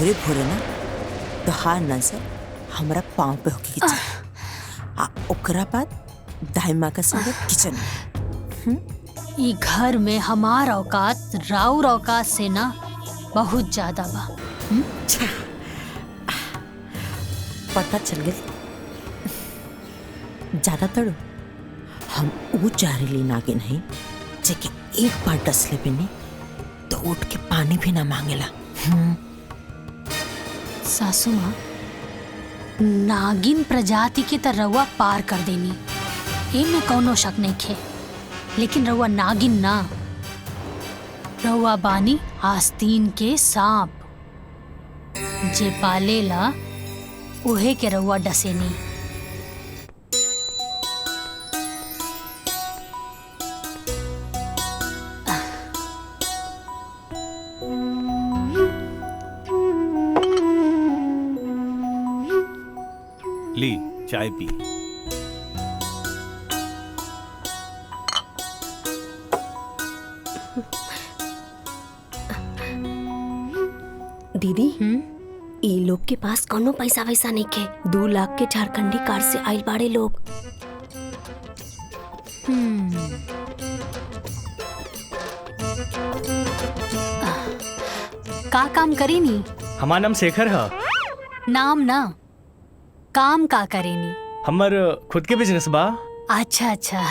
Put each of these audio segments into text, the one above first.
भोरे भोरे ना तोहार नजर हमरा पाँव पे होके के चाहिए। ओकरा बाद दाई माँ का संग किचन में। ई घर में हमार औकात राउर औकात से ना बहुत ज्यादा बा। पता चल गई ज्यादातर हम वो जहरीली नागिन नहीं जेके एक बार डसले पे नहीं तो उठ के पानी भी ना मांगेला। सासू माँ, नागिन प्रजाति के त रउआ पार कर देनी, एमे कौनो शक नहीं खे, लेकिन रउआ नागिन ना, रउआ बानी आस्तीन के सांप, जे पालेला उहे के रउआ डसेनी। ली चाय पी। दीदी, ई लोग के पास कोनो पैसा वैसा नहीं के। 2 लाख के झारखंडी कार से आइल बाड़े लोग। का काम करेनी? हमार नाम शेखर है। नाम ना, काम का करेनी? हमर खुद के बिजनेस बा। अच्छा अच्छा।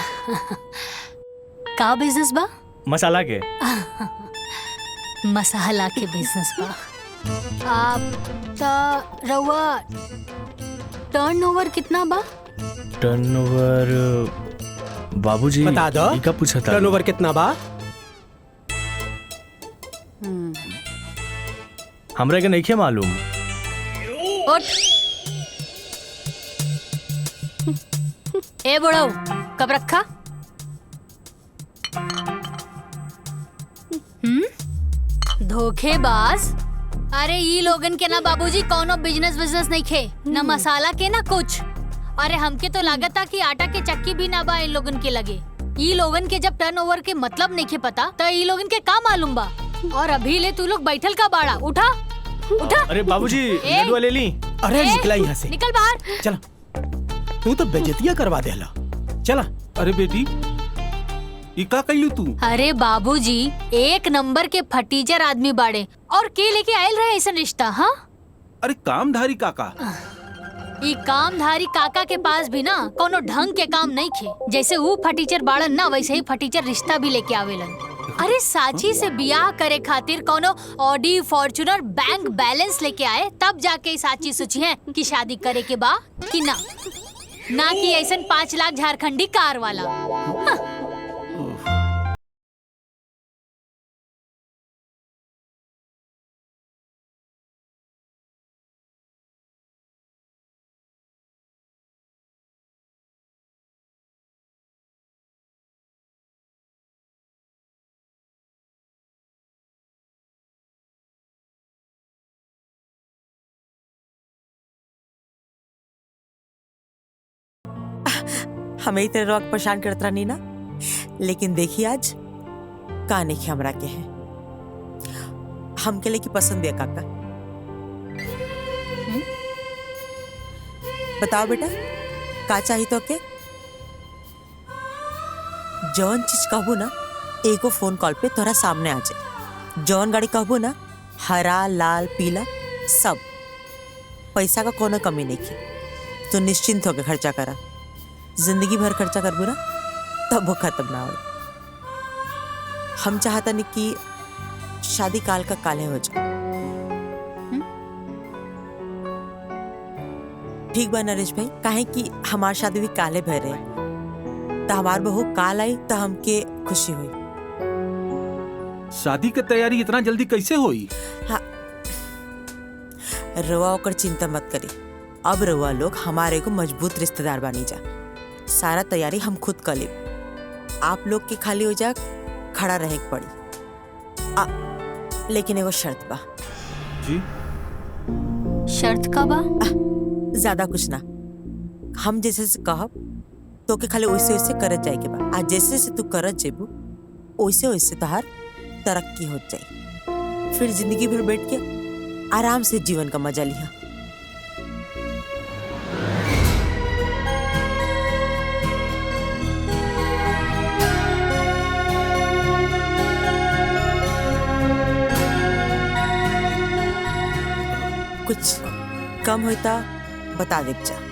का बिजनेस बा? मसाला के। मसाला के बिजनेस बा। आप ता रउआ टर्नओवर कितना बा? टर्नओवर बाबूजी बता दो। ई का पूछा था? टर्नओवर कितना बा? हमरा के नहीं मालूम। उठ। ए बुढ़ऊ, कब रखा? धोखेबाज। अरे ई लोगन के ना बाबूजी कोनो बिजनेस नहीं खे, ना मसाला के ना कुछ। अरे हमके तो लागता कि आटा के चक्की भी ना बा इन लोगन के लगे। ई लोगन के जब टर्नओवर के मतलब नहीं खे पता तो ई लोगन के का मालूम बा। और अभी ले तू लोग बैठल का बाड़ा, उठा उठा। अरे बाबूजी लड्डू ले ली। अरे निकला यहाँ से, निकल बाहर। चला। तू तो बेइज्जतियां करवा देला। चला। अरे बेटी, ई का कइलू तू? अरे बाबूजी, एक नंबर के फटीचर आदमी बाड़े और के लेके आयल रहे ऐसा रिश्ता। हाँ, अरे कामधारी काका। ई कामधारी काका के पास भी ना कोनो ढंग के काम नहीं खे। जैसे वो फटीचर बाड़न ना, वैसे ही फटीचर रिश्ता भी लेके आवेलन। अरे साची से बियाह करे खातिर कोनो ऑडी फॉर्च्यूनर बैंक बैलेंस लेके आए, तब जाके साची सोची है कि शादी करे के बा कि ना कि ऐसा 5 लाख झारखंडी कार वाला। हाँ। हमें ही तेरे रोक परेशान करता नहीं ना, लेकिन देखिए आज का नहीं हमरा के है। हम के लिए की पसंद है काका? बताओ बेटा, का चाहिए तो के? जौन चीज कहबू ना एगो फोन कॉल पे तोरा सामने आ जाए। जौन गाड़ी कहबू ना, हरा लाल पीला सब। पैसा का कोनो कमी नहीं की। तो निश्चिंत होके खर्चा करा। जिंदगी भर खर्चा करबू ना तब वो खत्म ना हो। हम चाहता नहीं कि शादी काल का काले हो जाए। ठीक बा नरेश भाई, काहे कि हमार शादी भी काले भर रहे, तो हमार बहू काल आई तो हमके खुशी हुई। शादी की तैयारी इतना जल्दी कैसे हुई? हाँ, रवा होकर चिंता मत करी। अब रवा लोग हमारे को मजबूत रिश्तेदार बनी जा। सारा तैयारी हम खुद कर ले। आप लोग के खाली हो जा खड़ा रहे पड़ी। लेकिन एगो शर्त बा। जी? शर्त का बा? ज्यादा कुछ ना, हम जैसे से कहब तो के खाली वैसे वैसे करत जाए के बा। आज जैसे से तू करत जेबू वैसे वैसे तहार तरक्की हो जाए। फिर जिंदगी भर बैठ के आराम से जीवन का मजा लिया। कुछ कम होता बता दे जा।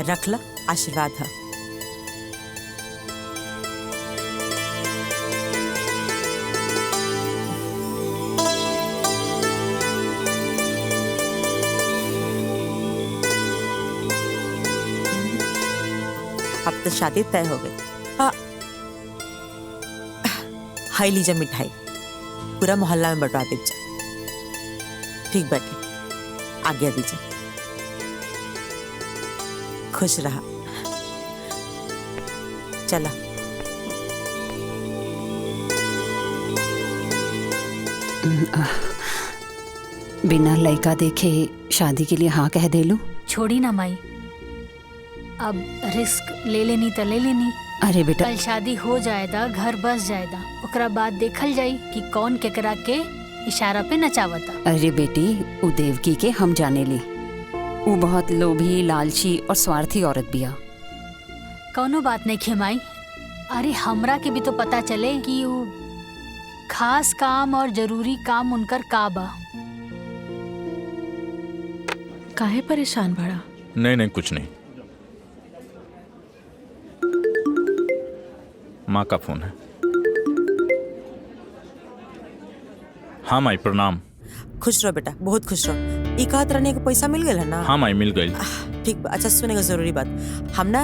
रख ला, आशीर्वाद है। अब तो शादी तय हो गई। हाई लीजा मिठाई, पूरा मोहल्ला में बंटवा दीजिए। ठीक बैठे, आज्ञा दीजिए। खुश रहा। चला। बिना लड़का देखे शादी के लिए हाँ कह दे लू? छोड़ी ना माई, अब रिस्क ले लेनी तो ले लेनी। अरे बेटा, कल शादी हो जाएगा, घर बस जाएगा, ओकरा बाद देखल जाई कि कौन केकरा के इशारा पे नचावता। अरे बेटी, उ देवकी के हम जाने ली, वो बहुत लोभी, लालची और स्वार्थी औरत बिया। कौनो बात नहीं खेमाई। अरे हमरा के भी तो पता चले कि वो खास काम और जरूरी काम उनकर का बा। काहे परेशान बड़ा? नहीं नहीं, कुछ नहीं। माँ का फोन है। हाँ माई, प्रणाम। खुश रहो बेटा, बहुत खुश रहो। ई कहत रहने के पैसा मिल गया ना? हाँ माई, मिल गई। ठीक बा। अच्छा सुने का जरूरी बात, हम ना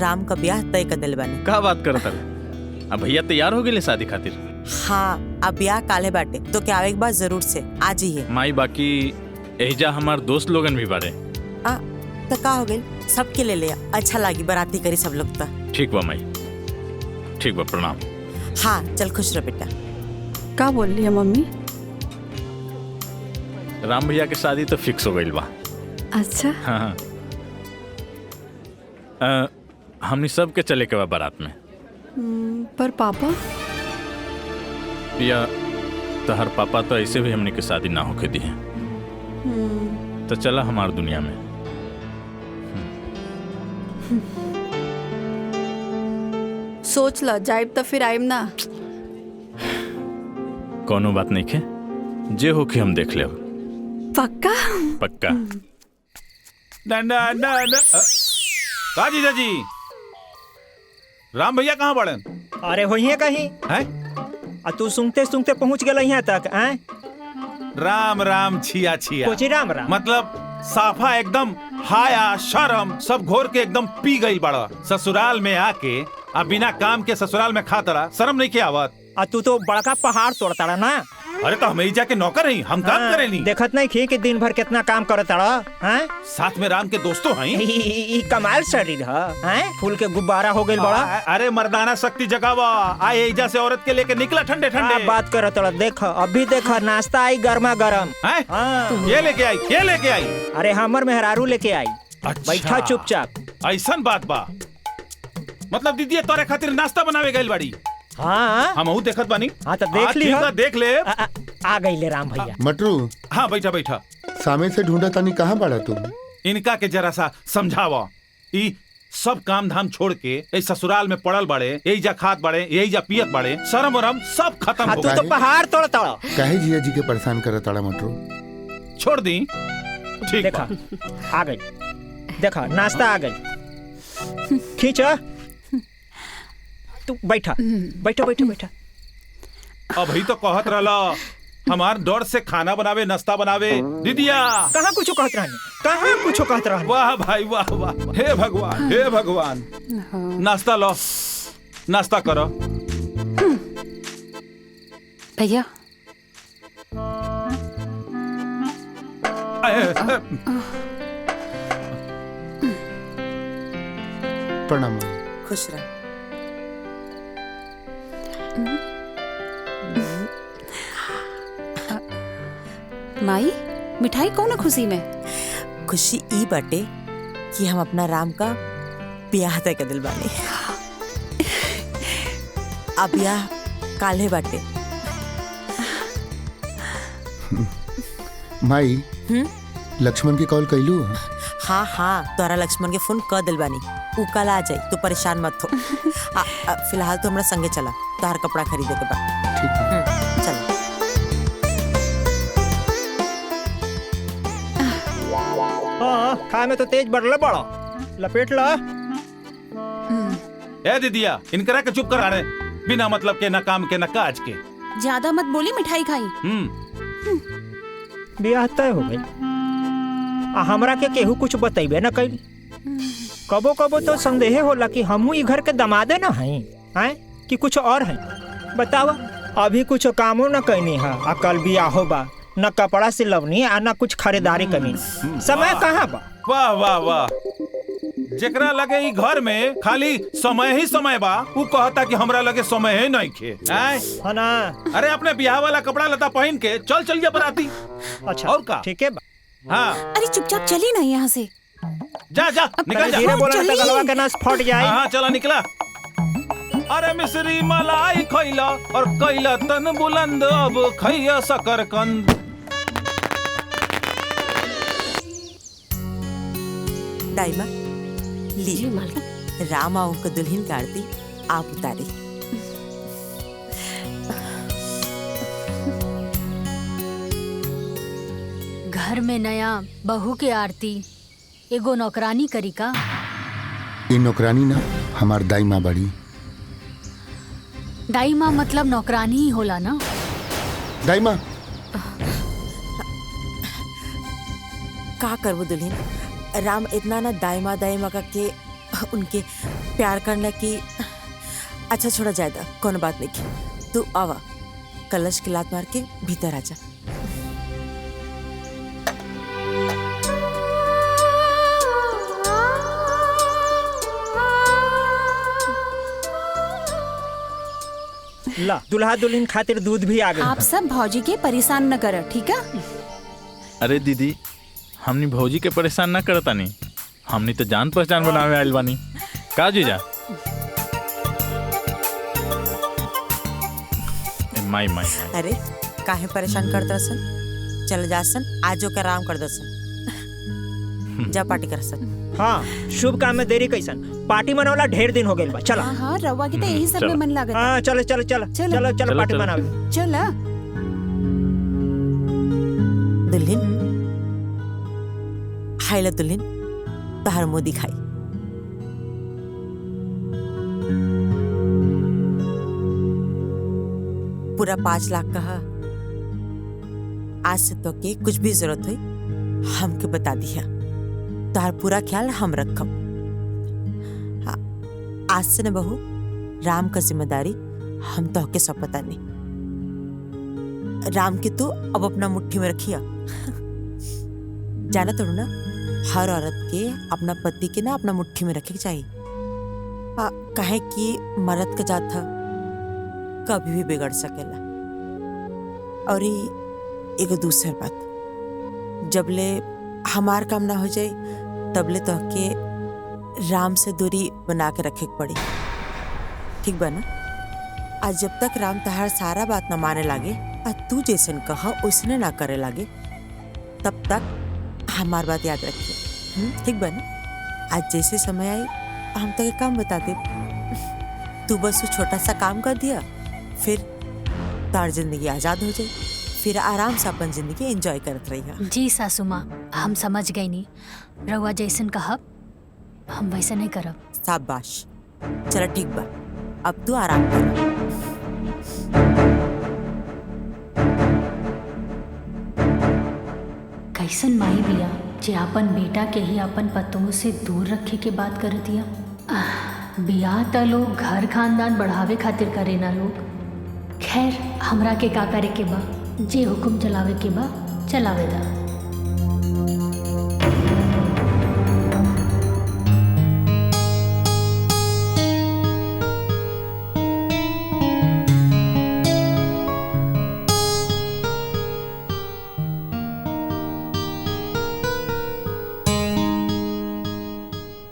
राम का ब्याह तय कर दिल बानी। का बात करत है? अब भैया तैयार हो गए शादी खातिर? हाँ, अब ब्याह काले बाटे तो क्या आवे के बाद जरूर से आ जाइए। माई, बाकी एजा हमार दोस्त लोगन भी बारे। तो का हो गई, सबके ले लिया। अच्छा लगी, बाराती करी सब लोग। ठीक बा माई, ठीक बा, प्रणाम। हाँ चल, खुश रहो बेटा। का बोल रही है मम्मी? राम भैया की शादी तो फिक्स हो गई बा। अच्छा। हाँ। हमनी सब के चले के बा बारात में। पर पापा? या तो हर पापा तो ऐसे भी हमनी के शादी ना होके दी है। तो चला हमार दुनिया में। सोच ला, जाइब तो फिर आइब ना। कोनो बात नहीं खे, जे होके हम देख ले। पक्का? पक्का। का जीजा जी, राम भैया कहाँ पड़े? अरे होइए कहीं हैं? आ तू सुनते सुनते पहुंच गया यहाँ तक। हैं? राम राम छिया छिया। कोची राम राम? मतलब साफा एकदम हाया शर्म सब घोर के एकदम पी गई बड़ा। ससुराल में आके अब बिना काम के ससुराल में खाता शर्म नहीं के आवत? आ तू तो बड़का पहाड़ तोड़ता रहा ना। अरे तो हम ही जाके नौकर हैं, हम काम करे नहीं। देखत नहीं खी कि दिन भर कितना काम करता रहा। हैं? साथ में राम के दोस्तों हैं। ई कमाल शरीर है, फूल के गुब्बारा हो गई बड़ा। अरे मर्दाना शक्ति जगावा, आए एजा से औरत के लेके निकला ठंडे ठंडे। बात करो तोड़ा, देख अभी देख नाश्ता आई गर्मा गर्म। ये लेके आई, ये लेके आई। अरे हमर मेहरारू लेके आई। अच्छा। बैठा चुपचाप। ऐसन बात बा, मतलब दीदी तोरे खातिर नाश्ता बनावे गइल बाड़ी। हाँ हम देखत बानी। हाँ तो देख ली, देख ले। आ गई ले राम भैया। मटरू, हाँ बैठा बैठा। सामे से ढूंढा तानी, कहाँ पड़ा तुम? इनका के जरा सा समझावा। ई सब काम धाम छोड़ के इस ससुराल में पड़ल बड़े, यही जा खात बड़े, यही जा पियत बड़े, शर्म वरम सब खत्म हो तू गए। तो पहाड़ तोड़ता रहा। काहे जिया जी के परेशान करत ताड़ा मटरू? छोड़ दी। ठीक देखा आ गई, देखा नाश्ता आ गई। खींचा, तू बैठा बैठा बैठा बैठा। अब ही तो कहत रहला हमार डर से खाना बनावे, नाश्ता बनावे। दीदिया कहाँ कुछ कहत रहनी, कहाँ कुछ कहत रहनी। वाह भाई वाह वाह, हे भगवान हे भगवान। नाश्ता लो, नाश्ता करो। भैया प्रणाम। खुश रह। माई मिठाई कौन है खुशी में? खुशी ई बाटे कि हम अपना राम का ब्याह तय कर दिल बानी। अब ब्याह काल्हे बाटे। माई लक्ष्मण की कॉल कैलू? हाँ हाँ, तोरा लक्ष्मण के फोन कर दिल बानी। ऊ कल आ जाई, तू परेशान मत हो। फिलहाल तो हमरा संगे चला, तोहर कपड़ा खरीदे के बाद। चल। हाँ, खाए में तो तेज बढ़ले बड़ा, लपेट ला। ए दीदिया, इनकरा के चुप करा रे, बिना मतलब के, ना काम के, ना काज के। ज्यादा मत बोली, मिठाई खाई। ब्याह तय हो गई, हमरा के केहू कुछ बतैबे न कई। कबो कबो तो संदेह होला कि हमू ई घर के दमादे न हई, हैं कि कुछ और हैं। बतावा, अभी कुछ कामो न कैनी है, आ कल बियाहो बा, न कपड़ा सिलवनी आ न कुछ खरीदारी करनी। समय कहाँ बा? वाह वाह वाह, जेकरा लगे ई घर में खाली समय ही समय बा, ऊ कहता कि हमरा लगे समय ही नहीं खे। है ना? अरे अपने ब्याह वाला कपड़ा लता पहन के चल चलिए बराती। अच्छा और का? ठीक है बा। हाँ, अरे चुपचाप चली ना यहाँ से। जा जा निकल जा। धीरे बोला तो गलवा के नस फट जाए। हाँ चला निकला। अरे मिश्री मलाई खैला और कैला तन बुलंद, अब खैया शकरकंद। दाइमा ली, राम आऊ को दुल्हन की आरती आप उतारी। घर में नया बहू के आरती एगो नौकरानी करी का? ये नौकरानी ना हमार दाई माँ बड़ी। दाई माँ मतलब नौकरानी ही होला ना? दाई माँ का करबो दुल्हन, राम इतना ना दाई माँ का के उनके प्यार करना की। अच्छा छोड़ा जायदा, कोनो बात नहीं। तू आवा, कलश की लात मार के भीतर आ जा। ला, दुल्हा दुल्हन खातिर दूध भी आ गया। आप सब भौजी के परेशान न कर, ठीक है? अरे दीदी, हमनी भौजी के परेशान ना करता नहीं, हमनी तो जान पहचान बनावे आइल बानी। का जीजा? माई माई। अरे काहे परेशान करता सन? चल जा सन, आजो का आराम कर दसन। जा पार्टी कर सन। हाँ, शुभ काम में देरी कैसन, पार्टी मनावला ढेर दिन हो गइल बा। चला। हाँ, रवा की तो यही सब में मन लागत। हाँ, चलो चलो चलो चलो चलो पार्टी मनावे। चला। दुल्हन हाइला, दुल्हन तहर मुंह दिखाई। पूरा 5 लाख कहा। आज से तो के कुछ भी जरूरत हुई हमके बता दिया, तोहर पूरा ख्याल हम रखब। हाँ, आज से न बहू, राम का जिम्मेदारी हम तो के सब पता नहीं। राम के तू अब अपना मुट्ठी में रखिया। जाना तो ना, हर औरत के अपना पति के ना अपना मुट्ठी में रखे के चाहिए। कहे कि मर्द का जात था कभी भी बिगड़ सकेला। और एक दूसरी बात, जबले हमार काम ना हो जाए तबले तो के राम से दूरी बना के रखे पड़ी, ठीक बा ना? आज जब तक राम तहार सारा बात ना माने लागे और तू जैसन कहा उसने ना करे लागे, तब तक हमार बात याद रखिए, ठीक बा ना? आज जैसे समय आई हम तो एक काम बता दे, तू बस वो छोटा सा काम कर दिया, फिर तार जिंदगी आजाद हो जाए, फिर आराम से अपन जिंदगी एंजॉय करत रही। जी सासू माँ, हम समझ गई नी, रउआ जैसन कहब हम वैसे नहीं करब। शाबाश, चलो ठीक बा, अब तू आराम कर। कैसन माई बिया जे अपन बेटा के ही अपन पतों से दूर रखे के बात कर दिया। बियाह त लोग घर खानदान बढ़ावे खातिर करे ना लोग। खैर, हमरा के का करे के बा, जे हुक्म चलावे के बा चलावे दा।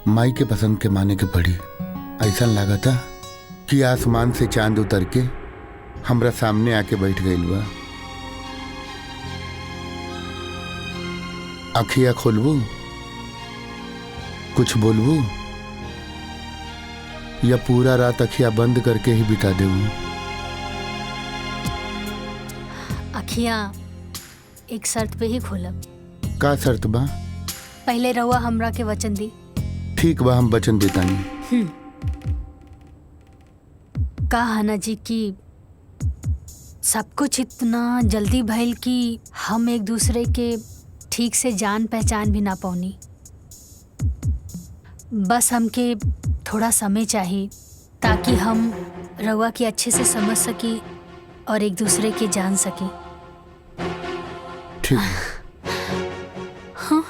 माई के पसंद के माने के पड़ी। ऐसा लगा था कि आसमान से चांद उतर के हमरा सामने आके बैठ गइल बा। अखिया खोलबू, कुछ बोलबू, या पूरा रात अखिया बंद करके ही बिता देबू? अखियां एक शर्त पे ही खोलब। का शर्त बा? पहले रहुआ हमरा के वचन दी। ठीक बा, हम वचन देतानी। कहा ना जी कि सब कुछ इतना जल्दी भइल कि हम एक दूसरे के ठीक से जान पहचान भी ना पौनी। बस हमके थोड़ा समय चाहिए ताकि हम रवा की अच्छे से समझ सकी और एक दूसरे के जान सकी। ठीक। हाँ।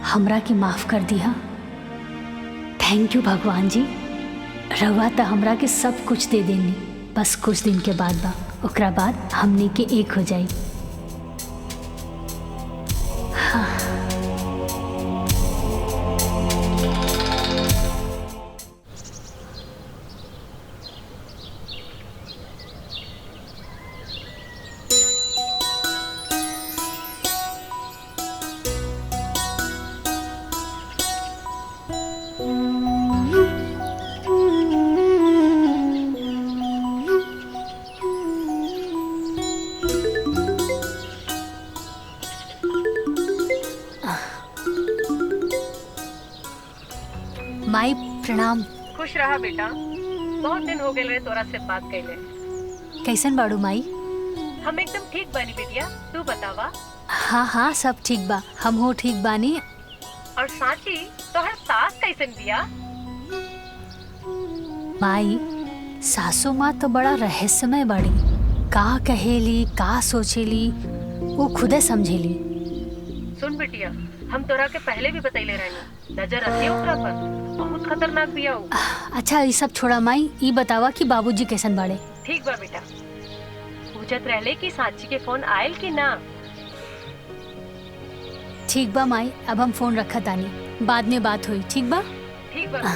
हमरा के माफ कर दिया। थैंक यू भगवान जी। रवा तो हमरा के सब कुछ दे देनी, बस कुछ दिन के बाद बा, ओकरा बाद हमने के एक हो जाई। हाँ। माई प्रणाम। खुश रहा बेटा, बहुत दिन हो गए तोरा से बात कैले। कैसन बाड़ू माई? हम एकदम ठीक बानी बेटिया, तू बतावा। हाँ हाँ सब ठीक बा, हम हो ठीक बानी। और साची तोहर सास कैसन बिया? माई सासू माँ तो बड़ा रहस्यमय बाड़ी, का कहेली का सोचेली वो खुदे समझेली। सुन बेटिया, हम तोरा के पहले भी बतैले रहनी, नजर रखियो ओकरा पर, बहुत खतरनाक बिया हो। अच्छा ये सब छोड़ा माई, ये बतावा कि बाबूजी कैसन बाड़े? ठीक बा बेटा। पूछत रहले कि साची के फोन आयल कि ना? ठीक बा माई, अब हम फोन रखा तानी, बाद में बात हुई। ठीक बा? ठीक बा।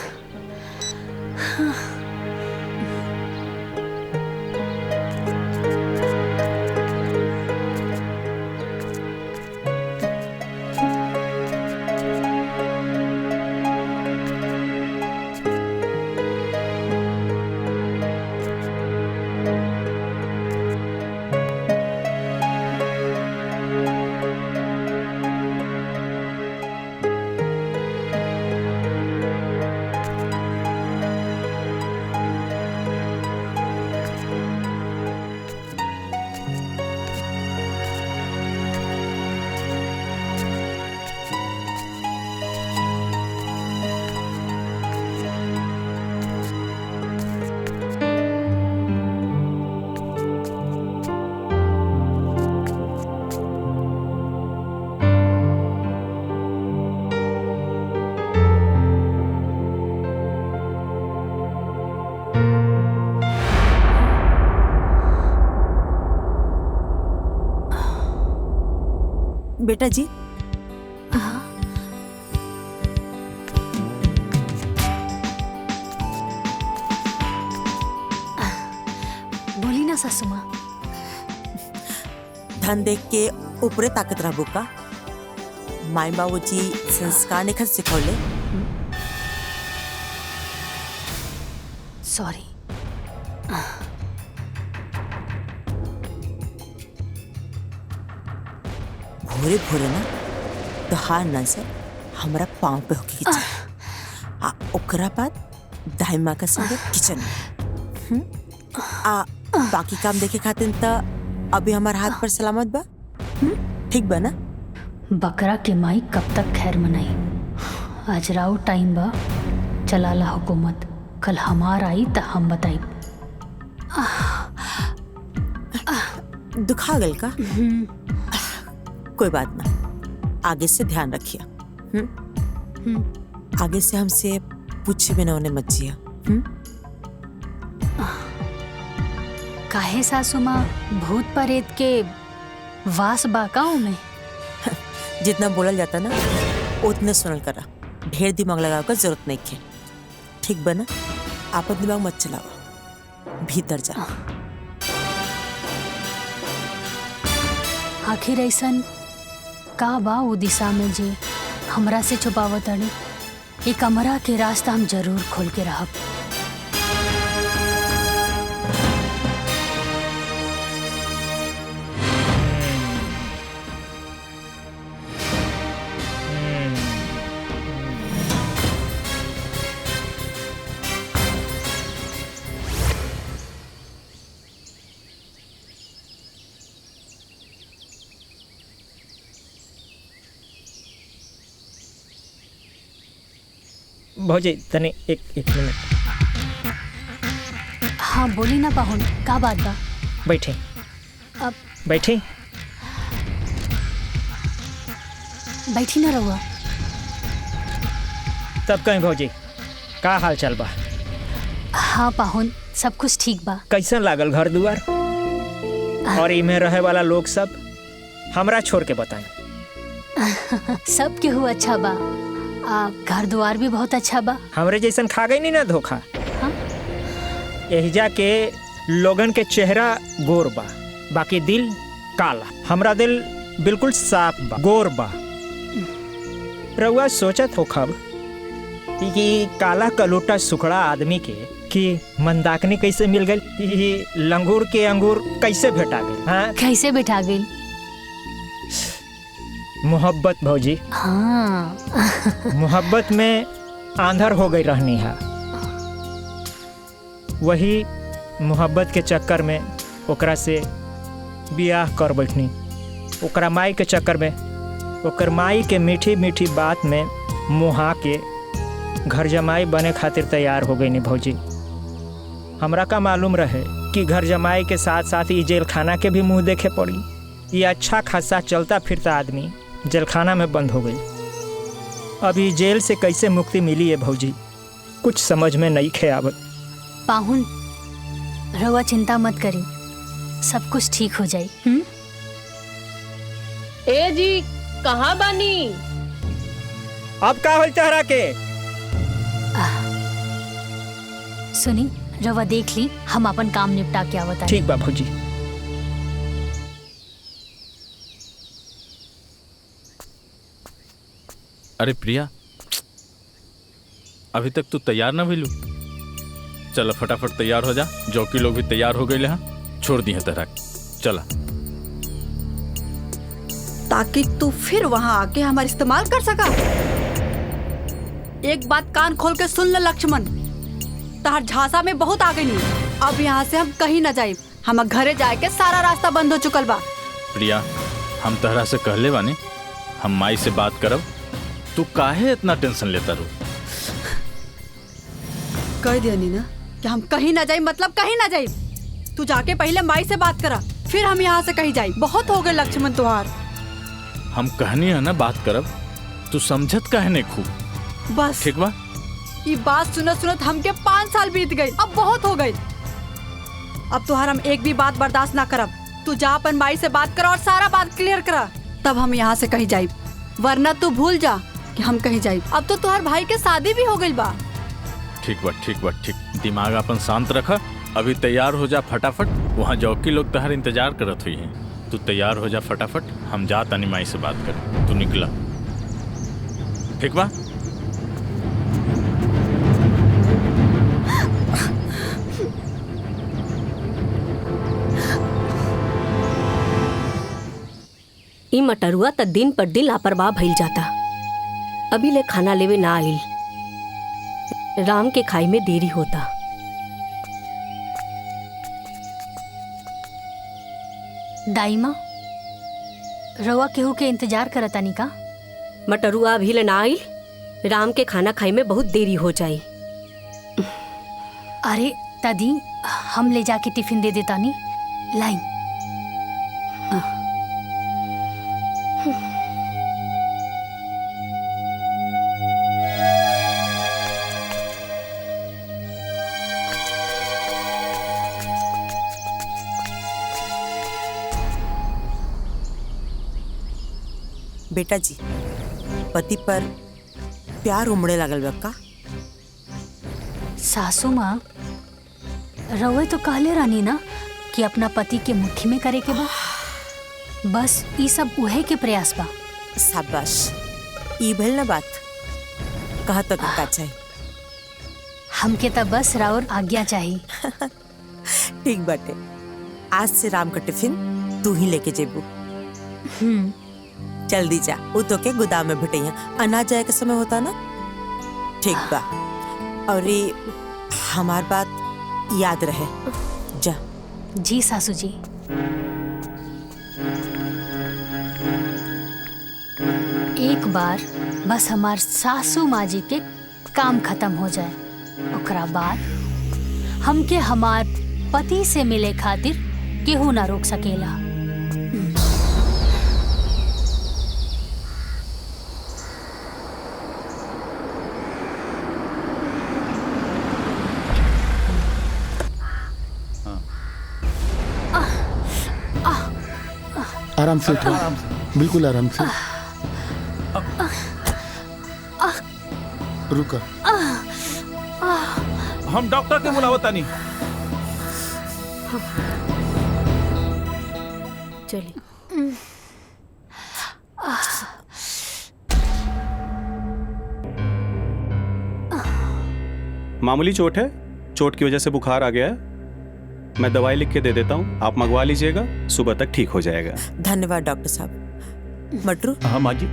बेटा जी, बोली ना सासू माँ। धन देख के ऊपरे ताकत रहबो का? माई बाबूजी संस्कार निखर सिखौले। सॉरी। भोरे भोरे ना तोहार नजर हमरा पाँव पे होके के चाहिए। ओकरा बाद दाई माँ का संगे किचन में। आ बाकी काम देखे खातिर त अभी हमार हाथ पर सलामत बा। ठीक बा ना? बकरा के माई कब तक खैर मनाई। आज राउ टाइम बा, चलाला हुकूमत। कल हमार आई त हम बताई। दुखा गल का? कोई बात ना, आगे से ध्यान रखिए। आगे से हमसे पूछे बिना उन्हें मत जिया। काहे सासू माँ, भूत प्रेत के वास बाकाओं में? जितना बोलल जाता ना उतने सुनल करा। ढेर दिमाग लगावे का जरूरत नहीं है। ठीक बना? आपन दिमाग मत चलावा, भीतर जा। आखिर ऐसन का बा वो दिशा में जे हमरा से छुपावत अड़ी? ये कमरा के रास्ता हम जरूर खोल के रहब। भौजी तने एक मिनट। हाँ बोली ना पाहुन, का बात बा? बैठे अब बैठे। बैठी ना रहुआ। तब कहीं भौजी का हाल चाल बा? हाँ पाहुन, सब कुछ ठीक बा। कैसन लागल घर दुआर और इमे रहे वाला लोग सब? हमरा छोड़ के बताएं। सब केहू अच्छा बा। घर द्वार भी बहुत अच्छा बा। हमरे जैसन खा गई नहीं ना धोखा। हाँ? एहिजा के लोगन के चेहरा गोर बा, बाकी दिल काला। हमरा दिल बिल्कुल साफ बा, गोर बा। रउआ सोचत हो खब कि काला कलोटा सुखड़ा आदमी के कि मंदाकिनी कैसे मिल गई? लंगूर के अंगूर कैसे भेटा गई? हाँ? कैसे बैठा गई? मोहब्बत भौजी। हाँ। मोहब्बत में आंधर हो गई रहनी है। वही मोहब्बत के चक्कर में ओकरा से बियाह कर बैठनी। ओकरा माई के चक्कर में, ओकर माई के मीठी मीठी बात में मुहा के घर जमाई बने खातिर तैयार हो गई नी भौजी। हमरा का मालूम रहे कि घर जमाई के साथ साथ ये जेल खाना के भी मुंह देखे पड़ी। ये अच्छा खासा चलता फिरता आदमी जेल खाना में बंद हो गई। अभी जेल से कैसे मुक्ति मिली है भौजी, कुछ समझ में नहीं खे आवत। पाहुन रहुआ चिंता मत करी, सब कुछ ठीक हो जाई। ए जी कहाँ बानी? अब का होल तहरा के? सुनी, रहुआ देख ली, हम अपन काम निपटा के आवत। ठीक बा भौजी। अरे प्रिया, अभी तक तू तैयार ना भइलू? चल फटाफट तैयार हो जा। जौकी लोग भी तैयार हो गए हैं, छोड़ दी है तरह। चला, ताकि तू फिर वहाँ आके हमारा इस्तेमाल कर सका। एक बात कान खोल के सुन ले लक्ष्मण, तहार झांसा में बहुत आ गई नहीं। अब यहाँ से हम कहीं न जाए। हम घरे जाए के सारा रास्ता बंद हो चुकल बा। प्रिया, हम तहरा से कहले बानी हम माई से बात करब। तू काहे इतना टेंशन लेता रू? कह दिया ना कि हम कहीं ना जाए, मतलब कहीं ना जाए। तू जाके पहले माई से बात करा, फिर हम यहाँ से कहीं जाए। बहुत हो गए लक्ष्मण तुहार। हम कहनी है ना बात करब, तू समझत काहे नहीं खूब? बस ठीक बा। ये बात सुनत सुनत हमके 5 साल बीत गए। अब बहुत हो गए। अब तुहार हम एक भी बात बर्दाश्त ना करब। तू जा अपन माई से बात करा और सारा बात क्लियर करा, तब हम यहाँ से कहीं जाए। वरना तू भूल जा कि हम कहीं जाए। अब तो तुहार भाई के शादी भी हो गई बा। ठीक बा, ठीक बा, ठीक। दिमाग अपन शांत रखा। अभी तैयार हो जा फटाफट। वहाँ जौकी लोग तहर इंतजार करत हुई हैं। तू तैयार हो जा फटाफट। हम जा तनी माई से बात कर। तू निकला, ठीक बा? ई मटरुआ त दिन पर दिन लापरवाह भइल जाता। अभी ले खाना लेवे ना आइल। राम के खाई में देरी होता। दाइमा रवा केहू के इंतजार करतानी का? मटरुआ अभी ले ना आई। राम के खाना खाई में बहुत देरी हो जाई। अरे दादी हम ले जाके टिफिन दे देतानी। लाई। बेटा जी, पति पर प्यार उमड़े लागल बा का? सासू माँ रवे तो कहले रानी ना कि अपना पति के मुट्ठी में करे के बा। बस ये सब उहे के प्रयास बा। शाबाश, ई भइल ना बात। कहा तो का चाहिए? हमके तो बस राउर आज्ञा चाहिए। ठीक बाटे, आज से राम का टिफिन तू ही लेके जेबू। जल्दी जा, वो तो के गोदाम में भेटैया। अनाज जाए का समय होता ना। ठीक बा, और ये हमार बात याद रहे। जा। जी सासू जी। एक बार बस हमार सासू माँ जी के काम खत्म हो जाए, ओकरा बाद हमके हमार पति से मिले खातिर केहू ना रोक सकेला। आराम से उठो, बिल्कुल आराम से। रुका। हम डॉक्टर के बुलावता नहीं। चलिए। मामूली चोट है, चोट की वजह से बुखार आ गया है। मैं दवाई लिख के दे देता हूँ, आप मंगवा लीजिएगा, सुबह तक ठीक हो जाएगा। धन्यवाद डॉक्टर साहब। मटरू, हाँ माँ जी।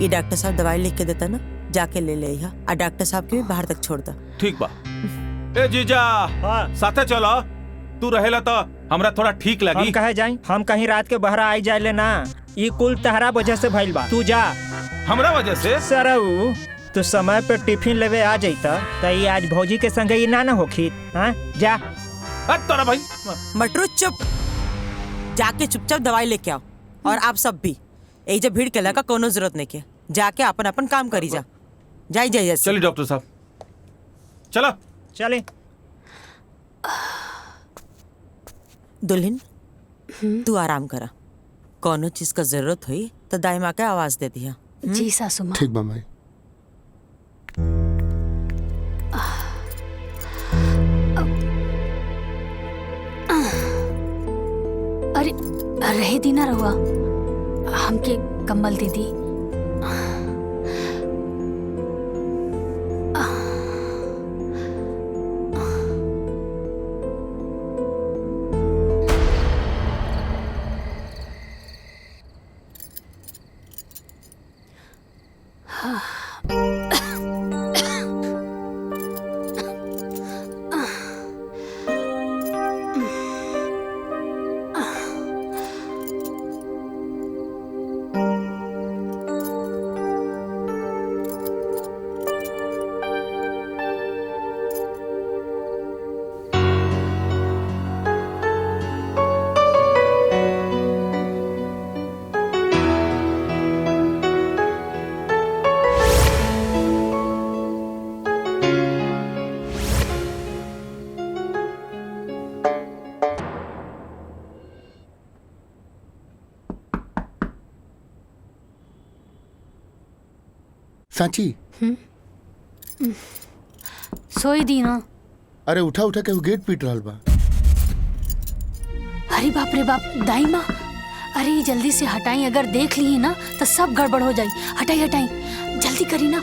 ये डॉक्टर साहब दवाई लिख के देता ना, जाके ले ले यहाँ। और डॉक्टर साहब के भी बाहर तक छोड़ दा। ठीक बा। ए जीजा, साथे चलो। तू रहेला तो हमरा थोड़ा ठीक लगी। हम कहे जाई? हम कहीं रात के बहरा आई जाए लेना। ये कुल तहरा वजह से भइल बा। तू जा। हमरा वजह से? सरऊ तू समय पे टिफिन लेवे आ जाता तो ये आज भौजी के संगे ये ना होखी। हाँ जा। तोरा भाई। मटरू चुप, जाके चुपचाप दवाई लेके आओ। और आप सब भी यही जब भीड़ के लगा कोनो जरूरत नहीं के, जाके अपन अपन काम करी जा। जाई जाइए। चलिए डॉक्टर साहब, चलो। चले। दुल्हन, तू आराम करा। कोनो चीज का जरूरत हुई तो दाई माँ के आवाज दे दिया। जी सासू माँ। ठीक बा माई। अरे रहे दी ना रहुआ, हमके कम्बल दे दी। सांची। सोई दी ना। अरे उठा उठा के वो गेट पीट रहा बा। अरे बाप रे बाप, दाई माँ, अरे ये जल्दी से हटाई। अगर देख ली ना तो सब गड़बड़ हो जाई। हटाई हटाई, जल्दी करी ना।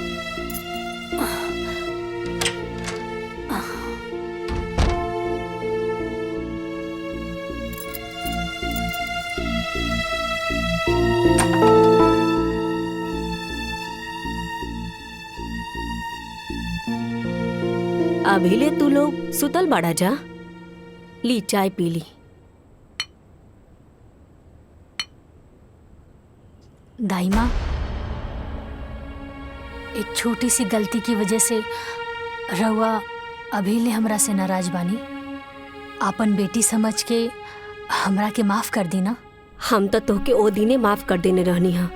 अभी ले तू लोग सुतल बाड़ा जा। ली चाय पी ली। दाई माँ, एक छोटी सी गलती की वजह से रउआ अभी ले हमरा से नाराज बानी। आपन बेटी समझ के हमरा के माफ कर दी ना। हम तो तोहके ओ दिने माफ कर देने रहनी हा,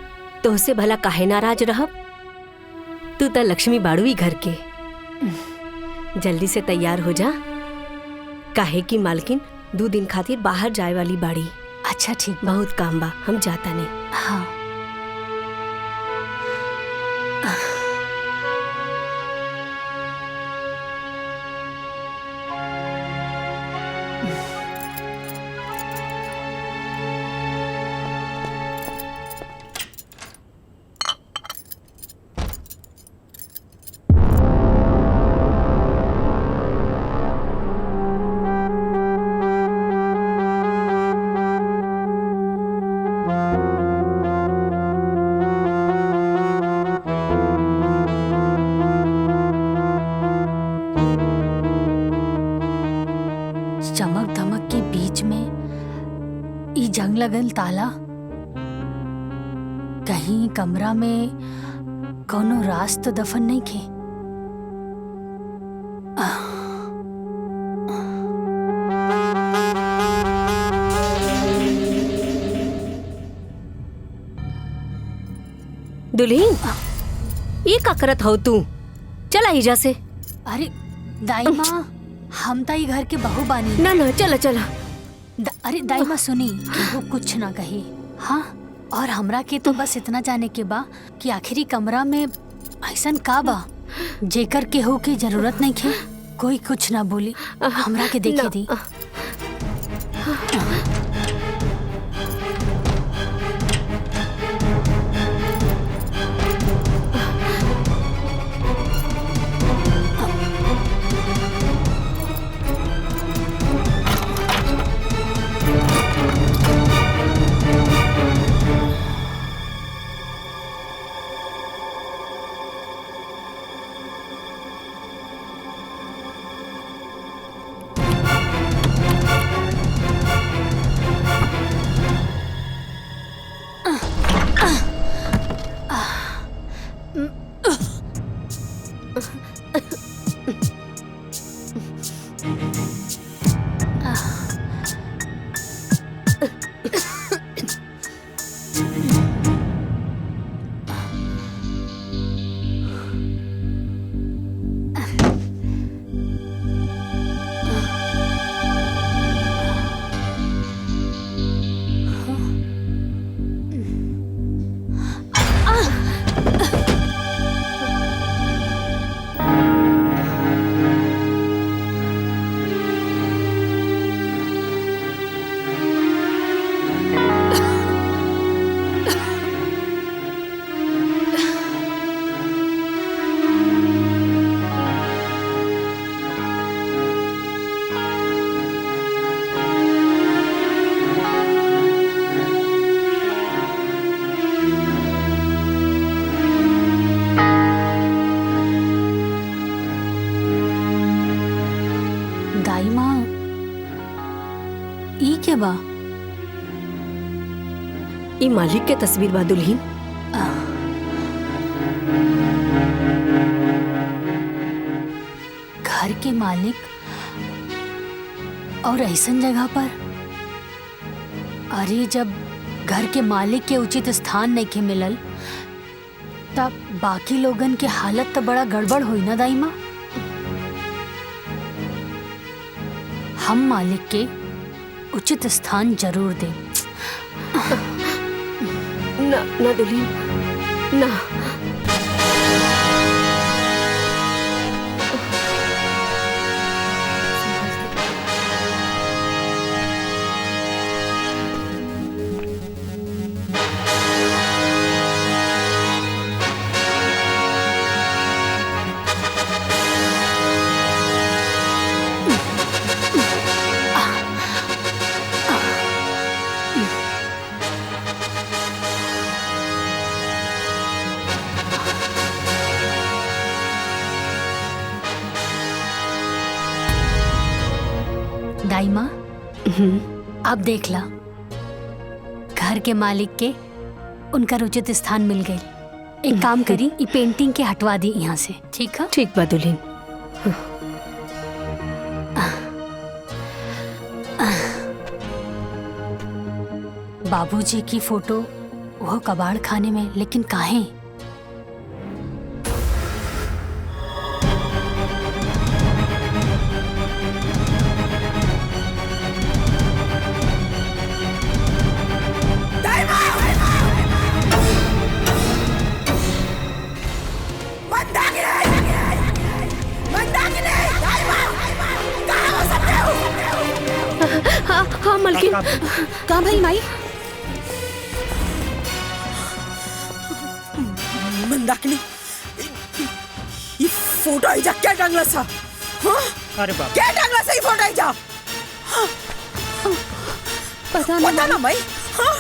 तोहसे भला काहे नाराज रहब। तू तो लक्ष्मी बाड़ुई घर के। जल्दी से तैयार हो जा, काहे की मालकिन 2 दिन खातिर बाहर जाए वाली बाड़ी। अच्छा ठीक, बहुत काम बा, हम जाता नहीं। हाँ। चमक धमक के बीच में ई जंग लगल ताला, कहीं कमरा में कोनो राज तो दफन नहीं खे। दुल्हीन, ये का करत हो तू? चला हिजा से। अरे दाई माँ, हम ताई घर के बहू बानी। ना ना, चला चला। अरे दाई माँ सुनी, वो कुछ ना कही। हाँ, और हमरा के तो बस इतना जाने के बा कि आखिरी कमरा में ऐसन का बा जेकर केहू की जरूरत नहीं खे। कोई कुछ ना बोली, हमरा के देखे दी। दाई माँ, ई के बा? ई मालिक के तस्वीर बा दुल्हीन। घर के मालिक और ऐसन जगह पर? अरे जब घर के मालिक के उचित स्थान नहीं के मिलल, तब बाकी लोगन के हालत तो बड़ा गड़बड़ हुई ना दाई माँ। हम मालिक के उचित स्थान जरूर दें। ना ना दुल्हीन, ना। दाई माँ, अब देख ला, घर के मालिक के उनका उचित स्थान मिल गई। एक काम करी, ई पेंटिंग के हटवा दी यहाँ से, ठीक है? ठीक बा दुल्हन। बाबूजी की फोटो वो कबाड़ खाने में, लेकिन काहे? हाँ मलकिन। कहाँ भाई माई? मंदाकिनी, ये फोटो आईजा क्या टांगला सा? हाँ? अरे बाप, क्या टांगला सा ये फोटो आईजा? पता ना भाई। हाँ?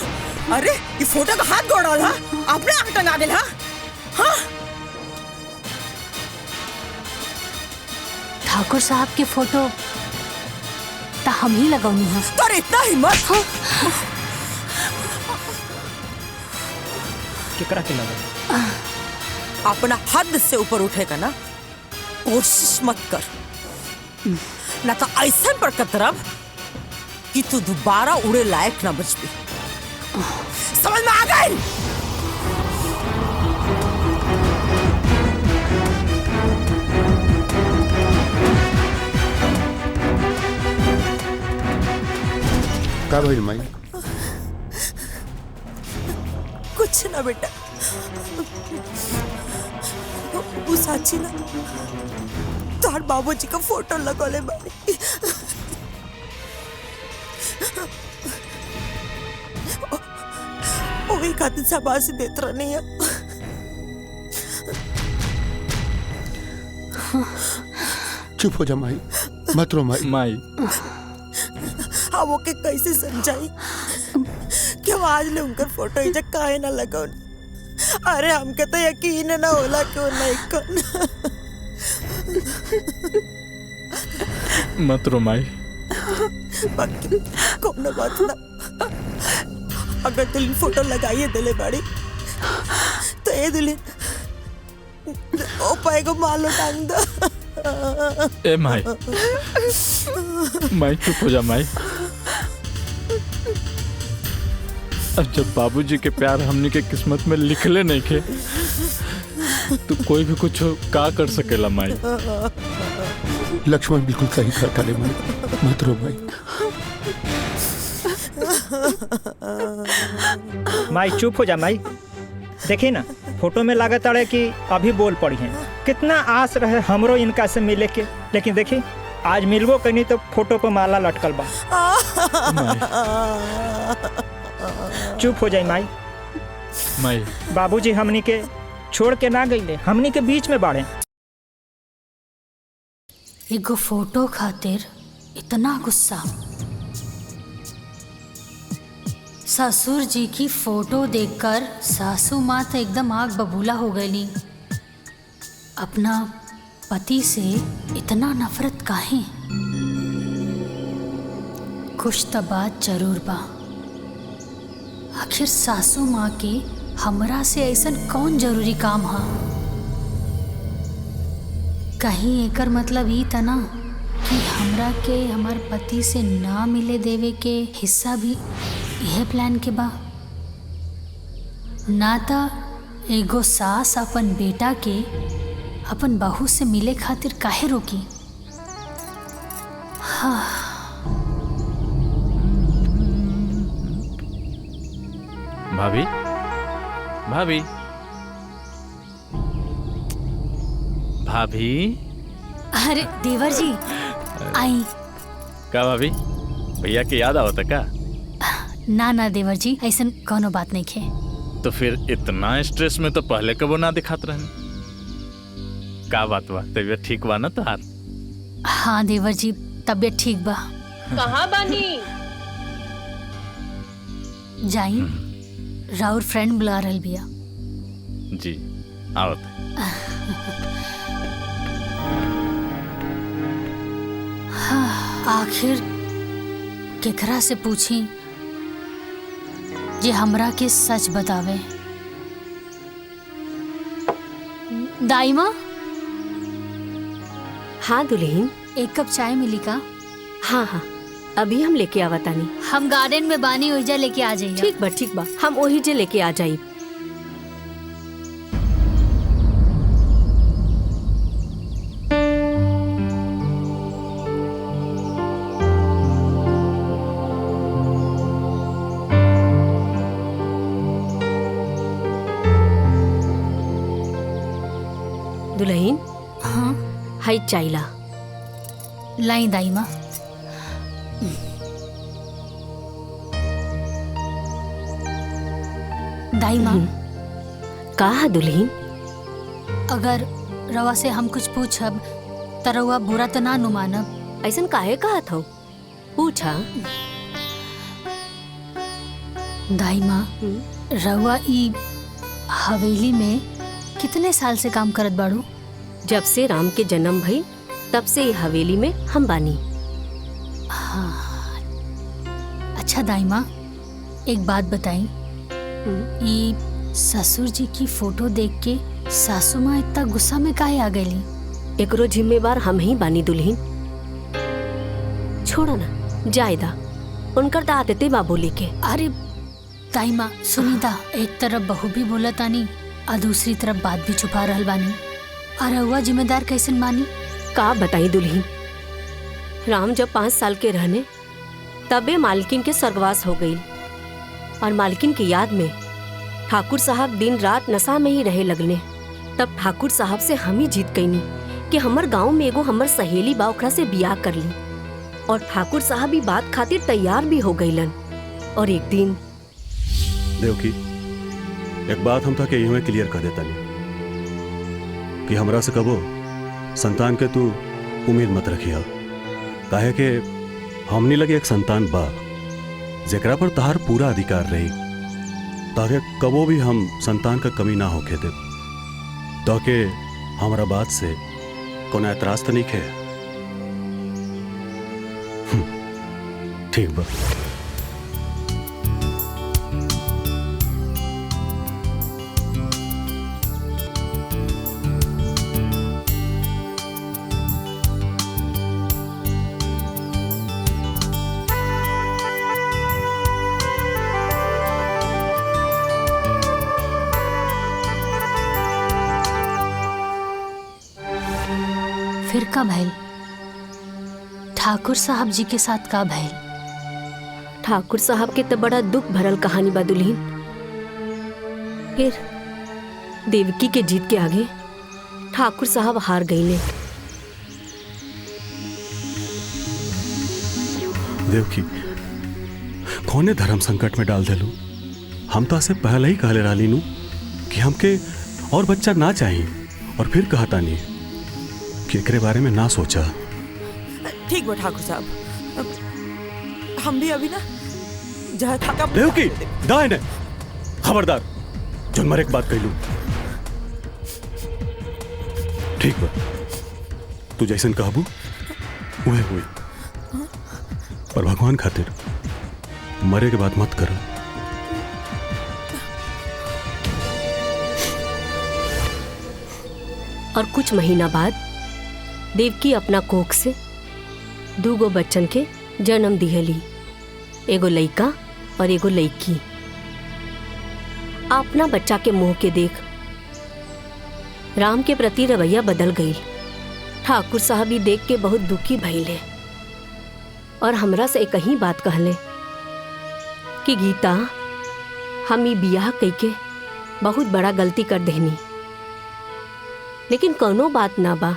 अरे ये फोटो का हाथ गोड़ा था, आपने आग टंगा दिल हाँ? हाँ? ठाकुर साहब के फोटो ता हम ही लगौनी है। पर इतना हिम्मत? हाँ? केकरा के लगा? अपना हद से ऊपर उठेगा ना, कोशिश मत कर, ना तो ऐसा पर कतरब कि तू दोबारा उड़े लायक ना बच भी। समझ में आ गई? का भइल माई? कुछ ना बेटा, वो साची ना तार बाबूजी का फोटो लगोले बाड़ी। वही खातिर शाबाशी देत रहनी है। चुप हो जा माई, मत रो माई। माई हम ओके कैसे समझाई कि हम आज ले उनकर फोटो इजा काहे ना लगौन? अरे हमके तो यकीन ना होला कि वो नहीं कौन। मत रो माई। बाकी कोनो बात ना, अगर दुल्हन फोटो लगाइए दिले बाड़ी तो ये दुल्हन ओ पाएगो मालो टांग दो। ए माई, माई चुप हो जा माई। अब जब बाबूजी के प्यार हमनी के किस्मत में लिखले नहीं खे, तो कोई भी कुछ का कर सकेला माई। लक्ष्मण बिल्कुल सही कहता रे माई, मत रो माई। माई चुप हो जा माई। देखी ना फोटो में लागत अड़े कि अभी बोल पड़ी हैं। कितना आस रहे हमरो इनका से मिले के, लेकिन देखी आज मिलबो कहीं तो फोटो पर माला लटकल बा। चुप हो जाई माई। माई बाबूजी हमनी के छोड़ के ना गईले, हमनी के बीच में बाड़े। एगो फोटो खातिर इतना गुस्सा। ससुर जी की फोटो देखकर सासू माँ तो एकदम आग बबूला हो गई। अपना पति से इतना नफरत काहे? कुछ तो बात जरूर बा। आखिर सासू माँ के हमरा से ऐसा कौन जरूरी काम हा? कहीं एकर मतलब ई तना कि हमरा के हमार पति से ना मिले देवे के हिस्सा भी यह प्लान के बा। ना ता एगो सास अपन बेटा के अपन बहू से मिले खातिर काहे रोकी? हाँ। भाभी, भाभी, भाभी। अरे देवर जी आई। का भाभी, भैया के याद आवता का? ना ना देवर जी, ऐसा कोनो बात नहीं खे। तो फिर इतना स्ट्रेस में तो पहले कबो ना दिखात रहने। का बात बा, तबीयत ठीक बा ना तोहार? हाँ देवर जी, तबीयत ठीक बा। कहाँ बानी? जाई, राउर फ्रेंड बुला रहल बिया। जी आवत। आखिर केकरा से पूछी जे हमरा के सच बतावे। दाइमा, हाँ दुल्हन। एक कप चाय मिली का? हाँ हाँ, अभी हम लेके आवतानी। हम गार्डन में बानी, ओइजा लेके आ जाइए। ठीक बा, हम ओही जे लेके आ जाई। दुल्हन, हाँ हाई चाइला। लाई दाइमा। दाइमा, का दुल्हन? अगर रवा से हम कुछ पूछब त रवा बुरा तो ना नु मानब? ऐसन काहे कहत हो? पूछा। दाइमा, रवा ई हवेली में कितने साल से काम करत बाड़ू? जब से राम के जन्म भई तब से ये हवेली में हम बानी। हाँ। अच्छा दाइमा, एक बात बताई, ई ससुर जी की फोटो देख के सासू माँ इतना गुस्सा में काहे आ गईली? एकरो जिम्मेवार हम ही बानी दुल्हन। छोड़ो ना, जायदा उनकर तो आदते बा बोले के। अरे दाइमा सुनीता, एक तरफ बहू भी बोलतानी और दूसरी तरफ बात भी छुपा रहल बानी। और हुआ जिम्मेदार कैसे मानी? का बताई दुल्हन, राम जब 5 साल के रहने तबे मालकिन के स्वर्गवास हो गई और मालकिन की याद में ठाकुर साहब दिन रात नशा में ही रहे लगने। तब ठाकुर साहब से हम ही जीत गईनी कि हमर गांव में एगो हमर सहेली बा, ओकरा से बियाह कर ली। और ठाकुर साहब भी बात खातिर तैयार भी हो गईलन। और एक दिन देवकी, एक बात हम था कि यूं क्लियर कर देता नहीं कि हमरा से कबो संतान के तू उम्मीद मत रखिया। काहे के हमनी लगे एक संतान बा जेकरा पर तहार पूरा अधिकार रही, ताकि कबो भी हम संतान का कमी ना होके दे। ताकि हमारा बात से कोनो एतराज तो नहीं खे? ठीक बा। फिर का भइल? ठाकुर साहब जी के साथ का भइल? ठाकुर साहब के तो बड़ा दुख भरल कहानी बा दुल्हन। फिर देवकी के जीत के आगे ठाकुर साहब हार गईले। देवकी, कौने धर्म संकट में डाल देलू? हम तो से पहले ही कहले रहली नु कि हमके और बच्चा ना चाहिए, और फिर कहता नहीं कि एकरे बारे में ना सोचा। ठीक बा ठाकुर साहब, हम भी अभी ना जहाँ था देवकी, दाएं ने खबरदार, जोन मरे एक बात कहलू। ठीक बा, तू जैसन कहबू उहे हुई, पर भगवान खातिर मरे के बात मत कर। और कुछ महीना बाद देवकी अपना कोख से 2 गो बच्चन के जन्म दिहली, एगो लइका और एगो लइकी। अपना बच्चा के मुंह के देख राम के प्रति रवैया बदल गई। ठाकुर साहब भी देख के बहुत दुखी भइले और हमरा से एक ही बात कहले कि गीता, हम ई बियाह कइके बहुत बड़ा गलती कर देनी, लेकिन कोनो बात ना बा,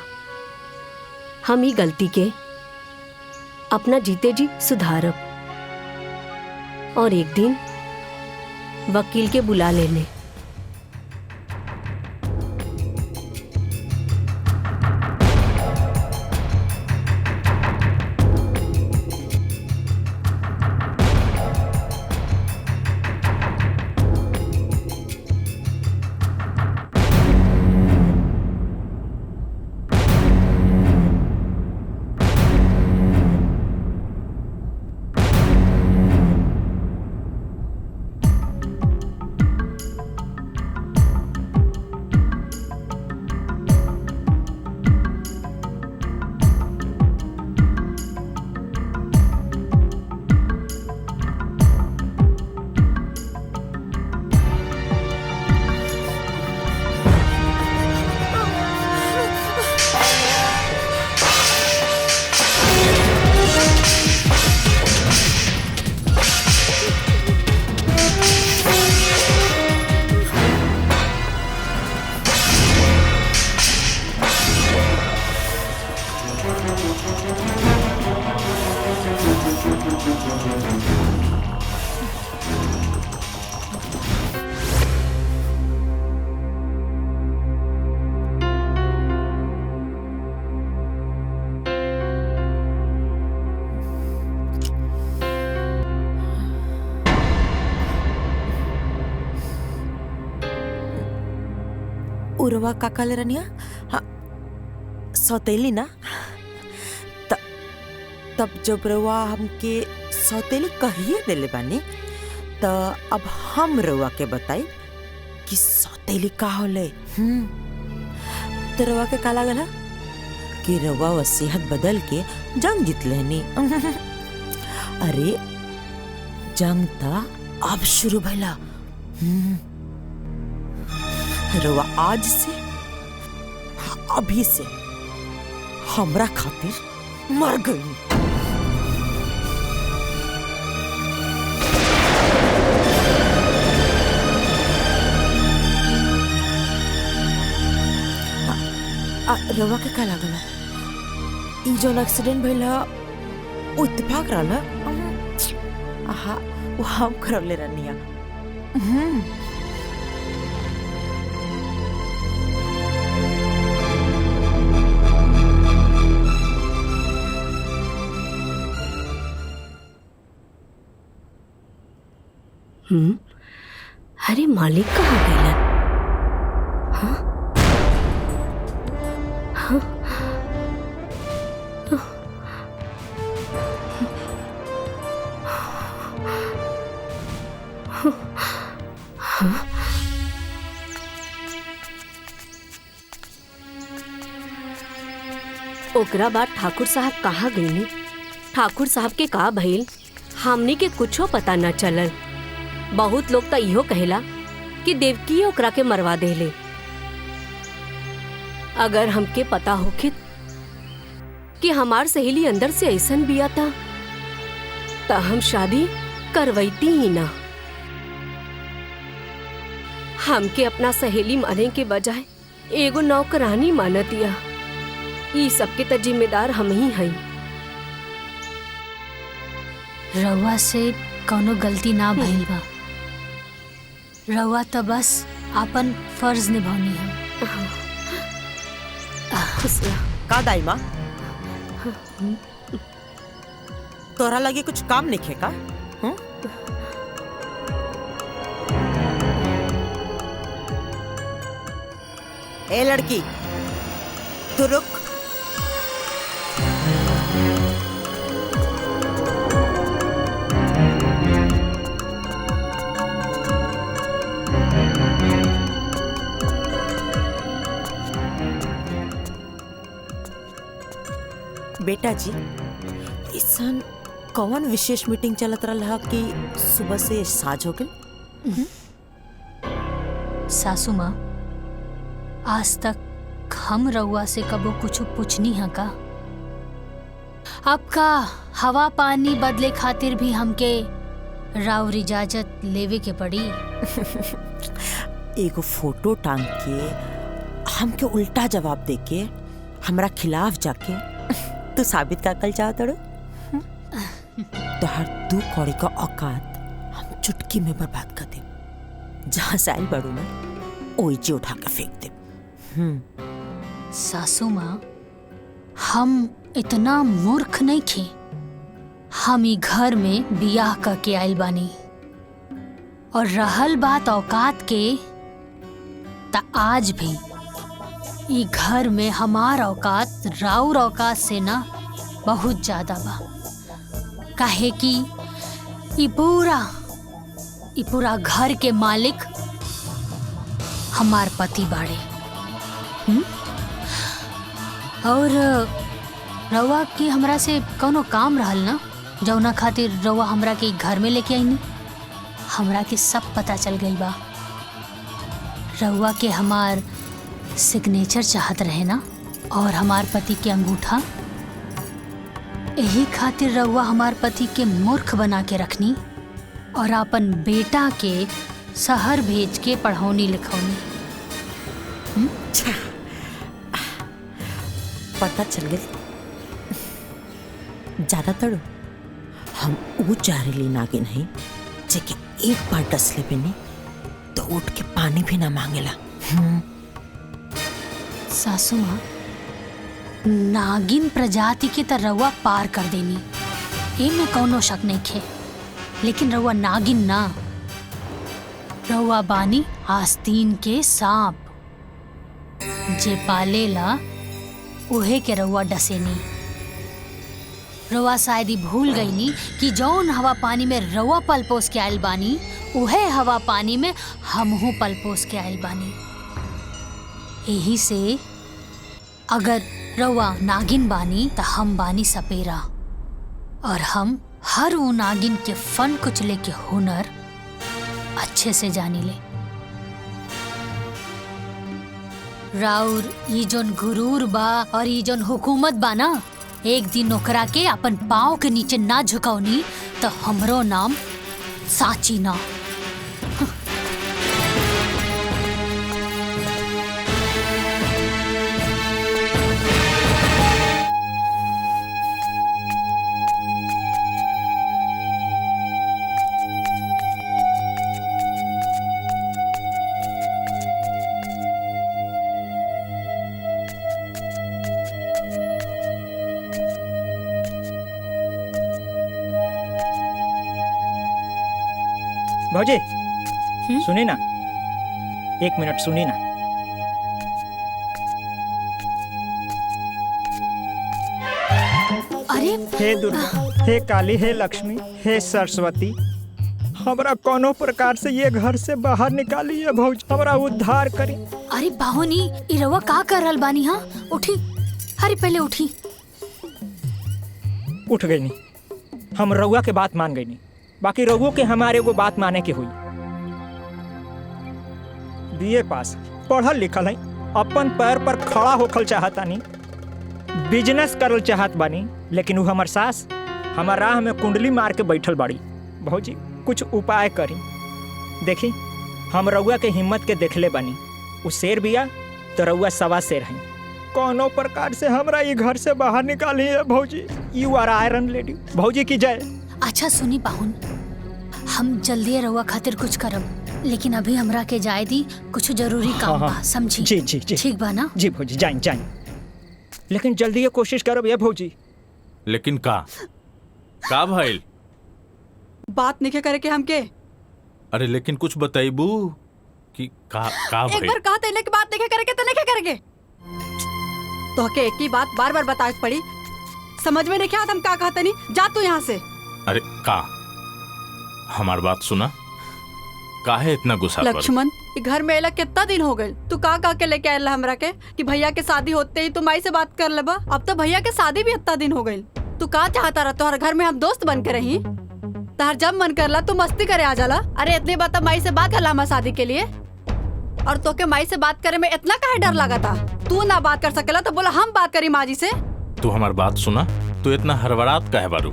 हम ई गलती के अपना जीते जी सुधारब। और एक दिन वकील के बुला लेने। उरवा काका ले रनिया हाँ सौतेली ना तब जब रवा हमके सौतेली कहिए देले बानी त अब हम रवा के बताई कि सौतेली का होले। तो रवा के का लागल कि रवा वसीयत बदल के जंग जीत लेनी। अरे जंग था अब शुरू भला। रवा आज से अभी से हमरा खातिर मर गई। रवा के का लागल ई जो एक्सीडेंट भइला वो इत्तेफाक रहला। आहा वो हम करवले रहनिया। अरे मालिक कहाँ गए? हाँ हाँ ओकरा बाद ठाकुर साहब कहाँ गईनी? ठाकुर साहब के का भइल हमनी के कुछो पता न चलल। बहुत लोग तो इहो कहेला कि देवकी ओकरा के मरवा देले। अगर हमके पता होखित कि हमार सहेली अंदर से ऐसन बिया था तो हम शादी करवैती ही ना। हमके अपना सहेली माने के बजाय एगो नौकरानी मानतिया। ई सबके त जिम्मेदार हम ही हई। रउआ से कोनो गलती ना भइल बा। रउआ तो बस अपन फर्ज निभानी है। का दाई माँ तोरा लगे कुछ काम नहीं खे का? ए लड़की तू रुक। बेटा जी इसन कौन विशेष मीटिंग चलत रहा कि सुबह से साँझ हो गई? सासू माँ आज तक हम रउआ से कबो कुछ पूछनी है का? आपका हवा पानी बदले खातिर भी हमके राउर इजाजत लेवे के पड़ी। एगो फोटो टांग के हमके उल्टा जवाब दे के हमरा खिलाफ जाके तू साबित का कल चाहत अड़ो। तो हर 2 कौड़ी का औकात हम चुटकी में बर्बाद कर दे। जहाँ से आई बड़ू ना ओइजे उठा के फेंक दे। सासू माँ हम इतना मूर्ख नहीं थे। हम ही घर में बियाह करके आइल बानी और रहल बात औकात के ता आज भी ई घर में हमार औकात राउर औकात से ना बहुत ज्यादा बा। काहे कि ई पूरा घर के मालिक हमार पति बाड़े। और रउआ के हमरा से कोनो काम रहल ना जौना खातिर रउआ हमरा के घर में लेके आईनी। हमरा के सब पता चल गई बा। रउआ के हमार सिग्नेचर चाहत रहे ना और हमार पति के अंगूठा। यही खातिर रउआ हमार पति के मूर्ख बना के रखनी और अपन बेटा के शहर भेज के पढ़ौनी लिखौनी। पता चल गई। ज्यादातर हम वो जहरीली नागिन है जेके एक बार डसले पे नहीं तो उठ के पानी भी ना मांगेला। सासू माँ नागिन प्रजाति के त रउआ पार कर देनी, एमे कौनो शक नहीं खे। लेकिन रउआ नागिन ना, रउआ बानी आस्तीन के सांप। जे पालेला उहे के रउआ डसेनी। रउआ शायद ही भूल गईनी कि जौन हवा पानी में रउआ पल पोस के आयल बानी उहे हवा पानी में हमहू पल पोस के आयल बानी। यही से अगर रउआ नागिन बानी त हम बानी सपेरा, और हम हर वो नागिन के फन कुचले के हुनर अच्छे से जानी ले। राउर ई जोन गुरूर बा और ई जोन हुकूमत बा ना, एक दिन ओकरा के अपन पाँव के नीचे ना झुकावनी तो हमरो नाम साची ना। भौजी सुनी ना, 1 मिनट सुनी ना। अरे हे दुर्गा, हे काली, हे लक्ष्मी, हे सरस्वती, हमरा कोनो प्रकार से ये घर से बाहर निकालिए भौजी, हमरा उद्धार करी। अरे बाहुनी, ई रउआ का कर रहल बानी? हाँ उठी, अरे पहले उठी। उठ गई नहीं, हम रउआ के बात मान गई नहीं, बाकी रउओ के हमारे वो बात माने की हुई। बीए पास, पढ़ल लिखल है, अपन पैर पर खड़ा होखल चाहता नहीं, बिजनेस करल चाहत बानी, लेकिन वो हमार सास हमार राह में कुंडली मार के बैठल बाड़ी। भौजी कुछ उपाय करी। देखी हम रउआ के हिम्मत के देखले बानी, वो शेर बिया तो रउआ सवा शेर है। कोनो प्रकार से हमरा ये घर से बाहर निकाली है भौजी। You are iron lady. भौजी की जय। अच्छा सुनी पाहुन, हम जल्दी रउआ खातिर कुछ करब, लेकिन अभी हमरा के जाए दी, कुछ जरूरी काम बा, समझी? जी जी जी ठीक बा ना? जी भौजी, जाइन जाइन, लेकिन जल्दी ये कोशिश करब ये भौजी। लेकिन का भइल? बात नहीं करे के हमके। अरे लेकिन कुछ बताइबू कि का एक भइल? बार कहा तेने की बात नहीं करे के तो नहीं करेंगे। तो के एक ही बात बार बार बताए पड़ी, समझ में नहीं क्या हम का कहते नहीं। जा तू यहाँ से। अरे का हमार बात सुना, काहे इतना गुस्सा कर? लक्ष्मण, ये घर में अला कितना दिन हो गए, तू का के लेके आयल हमरा के कि भैया के शादी होते ही तुम माई से बात कर लेबा। अब तो भैया के शादी भी इतना दिन हो गई, तू का चाहता रहा तोहर घर में हम दोस्त बन के रही? तहर जब मन करला तू मस्ती करे आ जाला। अरे इतनी बात माई से बात कर ला शादी के लिए, और तो के माई से बात करे में इतना काहे डर लगा था? तू ना बात कर सकेला तो बोला हम बात करी माँ जी से। तू हमार बात सुना, तू इतना हड़बड़ात काहे बारू?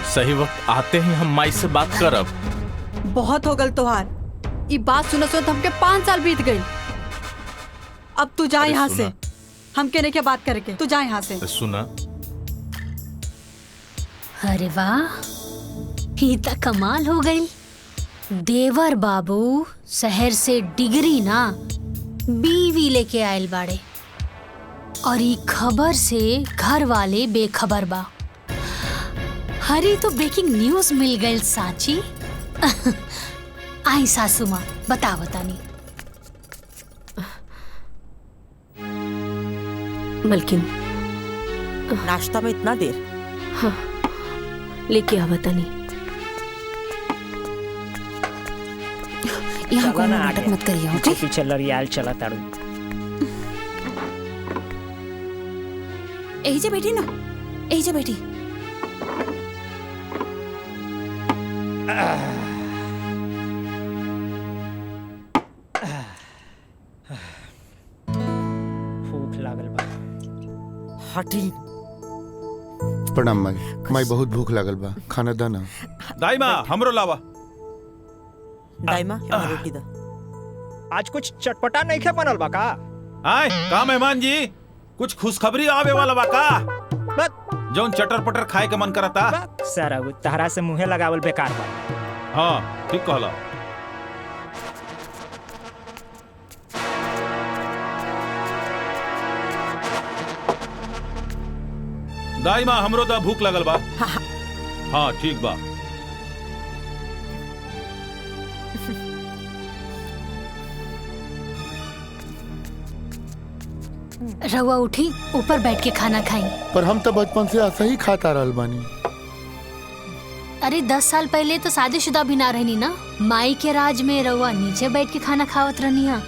सही वक्त आते ही हम माई से बात करब। बहुत हो गल तोहार, ये बात सुनो सुनो हमके 5 साल बीत गई। अब तू जा यहाँ से, हमके नहीं क्या बात करके, तू जा यहाँ से। सुना, अरे वाह, ये तो कमाल हो गई। देवर बाबू शहर से डिग्री ना बीवी लेके आयल बाड़े, और ये खबर से घर वाले बेखबर बा। हरी तो ब्रेकिंग न्यूज मिल गई साची। आई सासू माँ, बतानी। मलकिन, नाश्ता में इतना देर? हाँ, लेके आ बतानी। यहाँ को नाटक मत करिए, ओके? पीछे लड़ियाल चला तारू। यही जे बैठी ना, यही जे बैठी। भूख लागल बा। हटी। प्रणाम माई, माई बहुत भूख लागल बा, खाना दा ना। दाई माँ हमरो लावा। दाई माँ यहाँ रोटी दा। आज कुछ चटपटा नहीं खे बनल बा का? आए का मेहमान जी, कुछ खुशखबरी आवे वाला बा का? जौन चटर पटर खाए के मन करता। सारा वो तहरा से मुंहे लगावल बेकार बा। हाँ ठीक कहला। दाई माँ हमरो दा भूख लगल बा। हाँ ठीक बा। रहुआ उठी, ऊपर बैठ के खाना खाई। पर हम तो बचपन से ऐसा ही खाता रहल बानी। अरे 10 साल पहले तो शादीशुदा भी ना रहनी ना। माई के राज में रहुआ नीचे बैठ के खाना खावत रहनी है,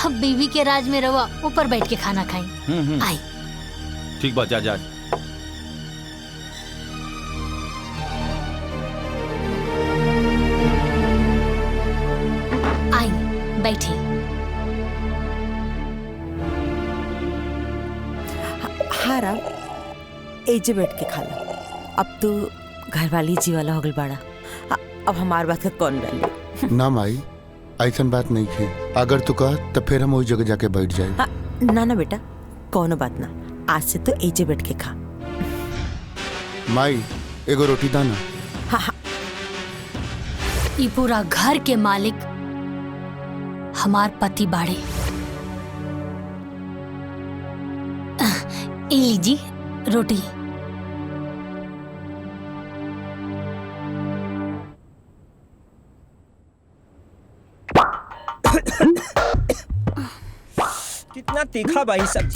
अब बीवी के राज में रहुआ ऊपर बैठ के खाना खाई। आई ठीक बात, जा जा। आई बैठी। हाँ राम, एजे बैठ के खा लो। अब तू घरवाली जी वाला हो गल बाड़ा, अब हमार बात का कौन डाली? ना माई, ऐसन बात नहीं थी। अगर तू कह तो फिर हम वही जगह जाके बैठ जाए। ना ना बेटा, कौनो बात ना, आज से तो एजे बैठ के खा। माई एगो रोटी दाना। हाँ हाँ। ये पूरा घर के मालिक हमार पति बाड़े। ए लीजी रोटी। कितना तीखा भाई सब।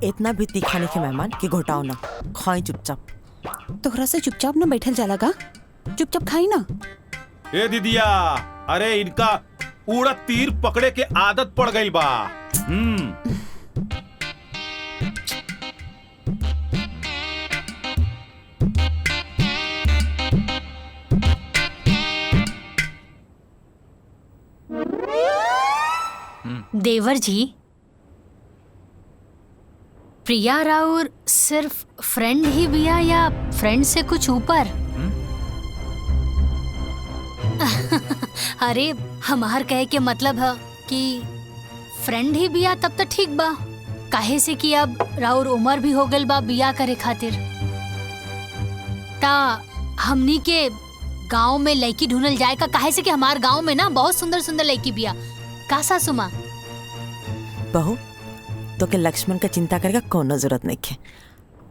इतना भी तीखा नहीं के मेहमान कि घोटाओ ना, खाई चुपचाप। तोहरा से चुपचाप ना बैठल जाला का, चुपचाप खाई ना। ए दीदिया, अरे इनका उड़द तीर पकड़े के आदत पड़ गई बा। देवर जी, प्रिया राउर सिर्फ फ्रेंड ही बिया या फ्रेंड से कुछ ऊपर? अरे हमार कहे के मतलब है कि फ्रेंड ही बिया तब तो ठीक बा, काहे से कि अब राउर उम्र भी हो गल बा बिया करे खातिर। ता हमनी के गांव में लड़की ढूंढल जाए का, काहे से कि हमार गांव में ना बहुत सुंदर सुंदर लड़की बिया। का सासू माँ? बहू तो के लक्ष्मण का चिंता करेगा कोनो जरूरत नहीं है,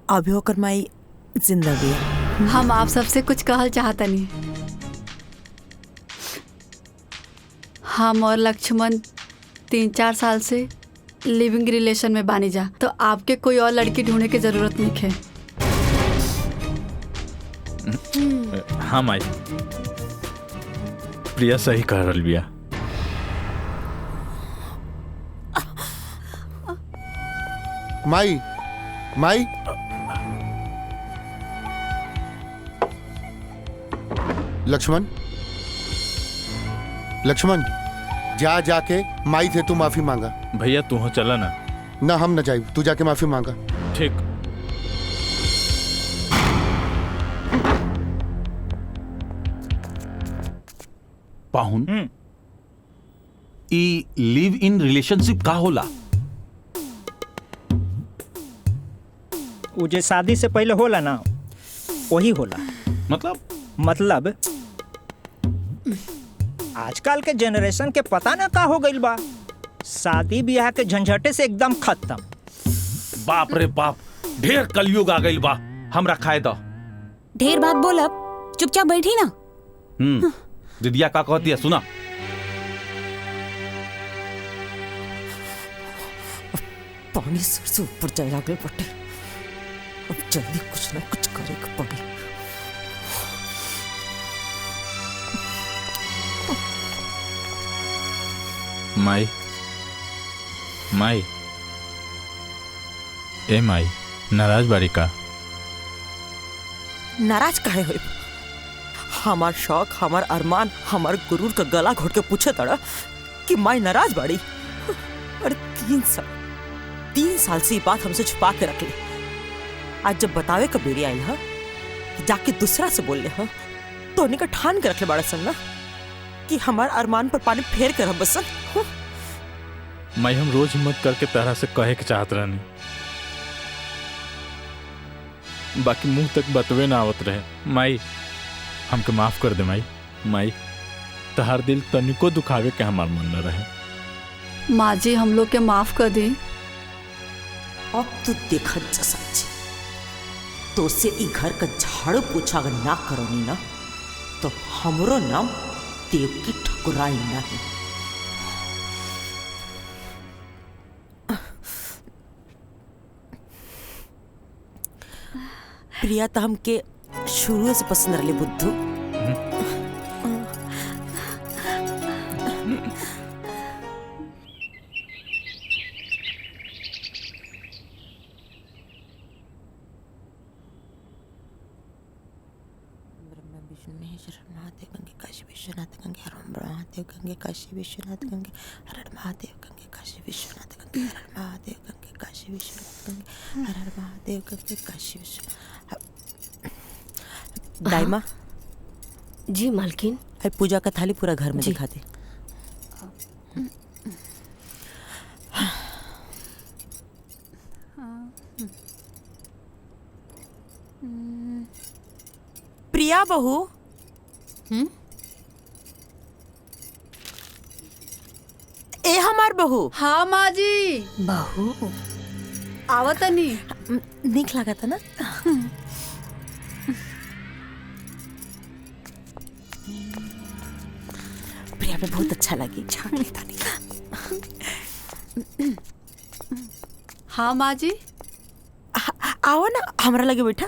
अभी होकर माई जिंदा भी है। हम आप सबसे कुछ कहल चाहता नहीं। हम और लक्ष्मण 3-4 साल से लिविंग रिलेशन में बानी जा, तो आपके कोई और लड़की ढूंढने की जरूरत नहीं है। हाँ माई, प्रिया सही कह रहल बिया। माई माई लक्ष्मण लक्ष्मण, जा जाके माई से तू माफी मांगा। भैया तू हो चला ना। ना हम न जाए, तू जाके माफी मांगा। ठीक। पाहुन, ई लिव इन रिलेशनशिप का होला? वो जो शादी से पहले होला ना, वही होला। मतलब आजकल के जनरेशन के पता ना का हो गइल बा, शादी ब्याह के झंझटे से एकदम खत्म। बाप रे बाप, ढेर कलयुग आ गइल बा। हमरा खाए दो। ढेर बात बोल, अब चुपचाप बैठी ना। दीदिया का कहती है सुना। पानी सर से ऊपर जाए लागल बटे, अब जल्दी कुछ ना कुछ करेगा पड़ी। माई माई, ए माई, नाराज बारी का? नाराज काहे होई? हमार शौक, हमार अरमान, हमार गुरूर का गला घोट के पूछे तड़ा कि माई नाराज बाड़ी। अरे 3 साल से ये बात हमसे छुपा के रख ली। आज जब बतावे का बेरी आई है, जाके दूसरा से बोल ले हा, तो उन्हीं का ठान के रख ले बड़ा सन ना कि हमार अरमान पर पानी फेर कर हम बसन। माई, हम रोज हिम्मत करके तरह से कहे के चाहत रहनी, बाकी मुंह तक बतवे ना आवत रहे। माई हमके माफ कर दे माई। माई तहार दिल तनिको दुखावे के हमार मन न रहे। माँ जी हम लोग के माफ कर दी। अब तू देखत जा सच्ची, तो से ई घर का झाड़ू पोछा अगर ना करोनी ना, तो हमरो नाम देवकी ठकुराई नहीं। प्रिया तो हमके शुरू से पसंद रही बुद्धू। महादेव गंगे काशी विश्वनाथ गंगे हर महादेव गंगे काशी विश्वनाथ गंगे हर महादेव गंगे काशी विश्वनाथ गंगे हर महादेव गंगे काशी विश्वनाथ गंगे हर महादेव गंगे काशी विश्वनाथ। दाइमा जी मालकिन। अरे पूजा का थाली पूरा घर में दिखा दे। प्रिया बहू। ए हमार बहू। हाँ माँ जी। बहू आवतनी। निक लगा था ना। प्रिया पे बहुत अच्छा लगी। झांक लेता नहीं। हाँ माँ जी। आओ ना हमारा लगे बैठा।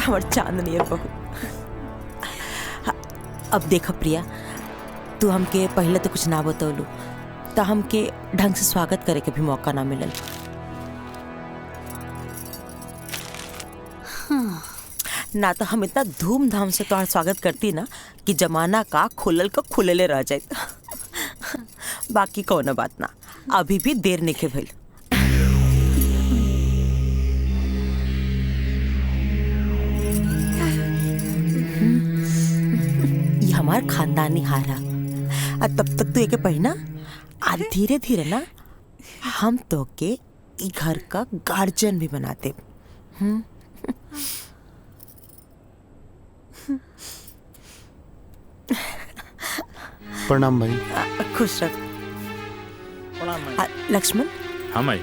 हमार चांदनी है बहू। अब देखो प्रिया, तू हमके पहले तो कुछ ना बतौलू तो हमके ढंग से स्वागत करे के भी मौका ना मिलल। ना तो हम इतना धूमधाम से तुम्हारा स्वागत करती ना कि जमाना का खुलल का खुलले रह जाए। बाकी कौन बात ना, अभी भी देर नहीं के भइल। हमार खानदानी हारा। तब तक तू एक पढ़ना और धीरे धीरे ना हम तो के ई घर का गार्जियन भी बनाते। प्रणाम भाई। खुश रख। लक्ष्मण। हाँ माई।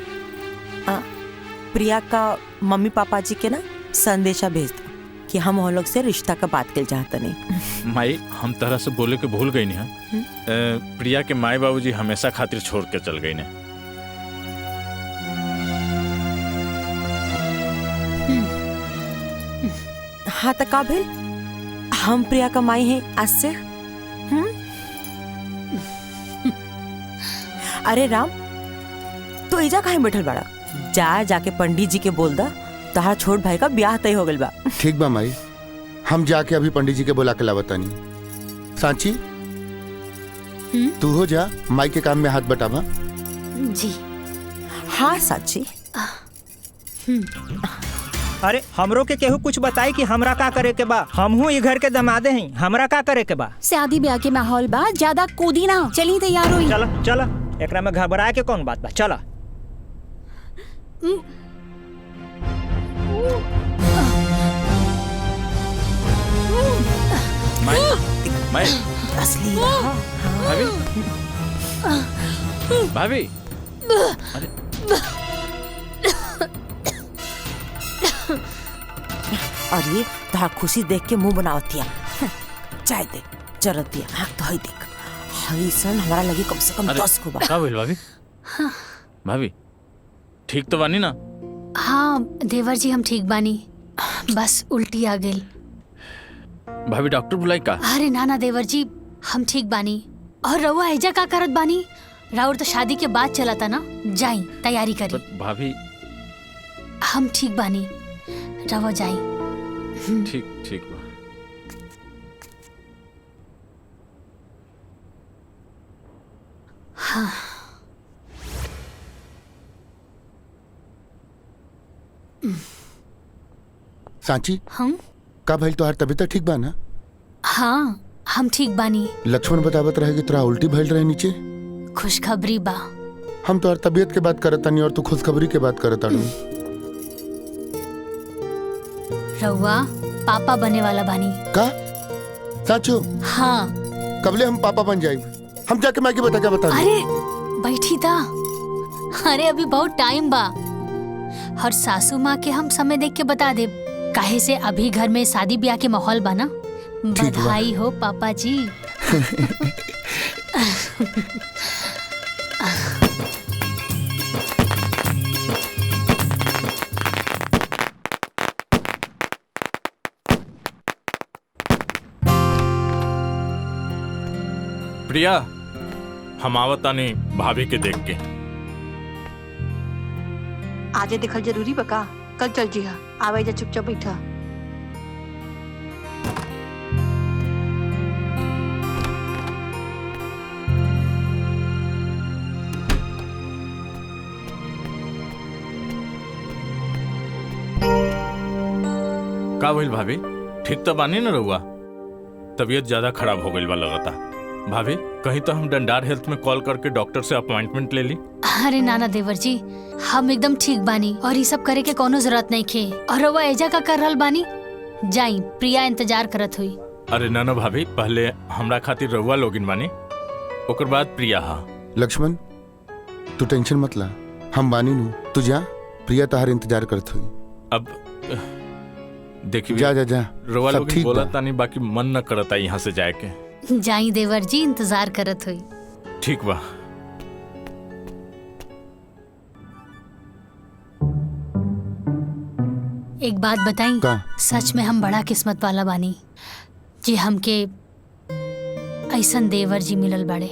प्रिया का मम्मी पापा जी के ना संदेशा भेज दो कि हम वो लोग से रिश्ता का बात कर चाहते नहीं। माई हम तरह से बोले के भूल गई नहीं। प्रिया के माई बाबूजी हमेशा खातिर छोड़ के चल गई ने। हाँ तो का भेल, हम प्रिया का माई हैं आज से। अरे राम, तू एजा काहे बैठल बाड़ा? जाके पंडित जी के बोल दा तहार छोट भाई का ब्याह तय हो गइल बा। ठीक बा माई, हम जाके अभी पंडित जी के बुला के लावतानी। सांची तू हो जा, माई के काम में हाथ बटावा। जी हाँ सांची। अरे हमरो के केहू कुछ बताई कि हमरा का करे के बा। हमहू ये घर के दमादे हैं, हमरा का करे के बा। शादी ब्याह के माहौल बा, ज्यादा कूदी ना। चली तैयार हुई। चला चला, एकरा में घबराए के कौन बात बा। चला। माई असली भाभी भाभी। अरे और ये तहार खुशी देख के मुंह बनावती है। चाय दे जरूरत दिया। हाँ तो हई देख, हई सन हमारा लगी कम से कम 10 को बा। का बोल भाभी? भाभी ठीक तो बानी ना? हाँ देवर जी हम ठीक बानी, बस उल्टी आ गई। भाभी डॉक्टर बुलाई का? अरे ना देवर जी हम ठीक बानी। और रउआ एजा का करत बानी? राउर तो शादी के बाद चला था ना, जाई तैयारी करी। भाभी हम ठीक बानी, रउआ जाई। ठीक ठीक बा। हाँ सांची हम का भइल, तोहार तबीयत ठीक बा ना? हाँ हम ठीक बानी। लक्ष्मण बतावत रहे कि तोरा उल्टी भइल रहे नीचे। खुशखबरी बा। हम तोहार तबीयत के बात करत तानी और तू खुशखबरी के बात करत तानी। रउआ पापा बने वाला बानी का? साचो? हाँ। कबले हम पापा बन जाए? हम जाके माँ के बता क्या बता। अरे बैठी था। अरे अभी बहुत टाइम बा, और सासू माँ के हम समय देख के बता दे। काहे से अभी घर में शादी ब्याह के माहौल बना। बधाई हो पापा जी। प्रिया, हम आवतानी भाभी के देख के। आजे देखल जरूरी बका, कल चल जी हा। आवे जा, चुपचाप बैठा। का भइल भाभी? ठीक तो बानी न रहुआ? तबीयत ज्यादा खराब हो गई बा लगता। भाभी कहीं तो हम डंडार हेल्थ में कॉल करके डॉक्टर से अपॉइंटमेंट ले ली। अरे नाना देवर जी, हम एकदम ठीक बानी और ये सब करे के कोनो जरूरत नहीं खे। और रउआ एजा का कर रहल बानी? जाई, प्रिया इंतजार करत हुई। अरे ना भाभी, पहले हमरा खातिर रहुआ लोगिन बानी, ओकर बाद प्रिया। हा लक्ष्मण, तू टेंशन मत ला, हम बानी नु। तू जा, प्रिया तहार इंतजार करत हुई। अब देखिए, जा जा जा, रउआ सब लोगिन ठीक बोला बा। तानी, बाकी मन न करता यहाँ से जाए के। जाई देवर जी, इंतजार करत हुई। ठीक बा। एक बात बताई, सच में हम बड़ा किस्मत वाला बानी जी, हमके ऐसन देवर जी मिलल बड़े।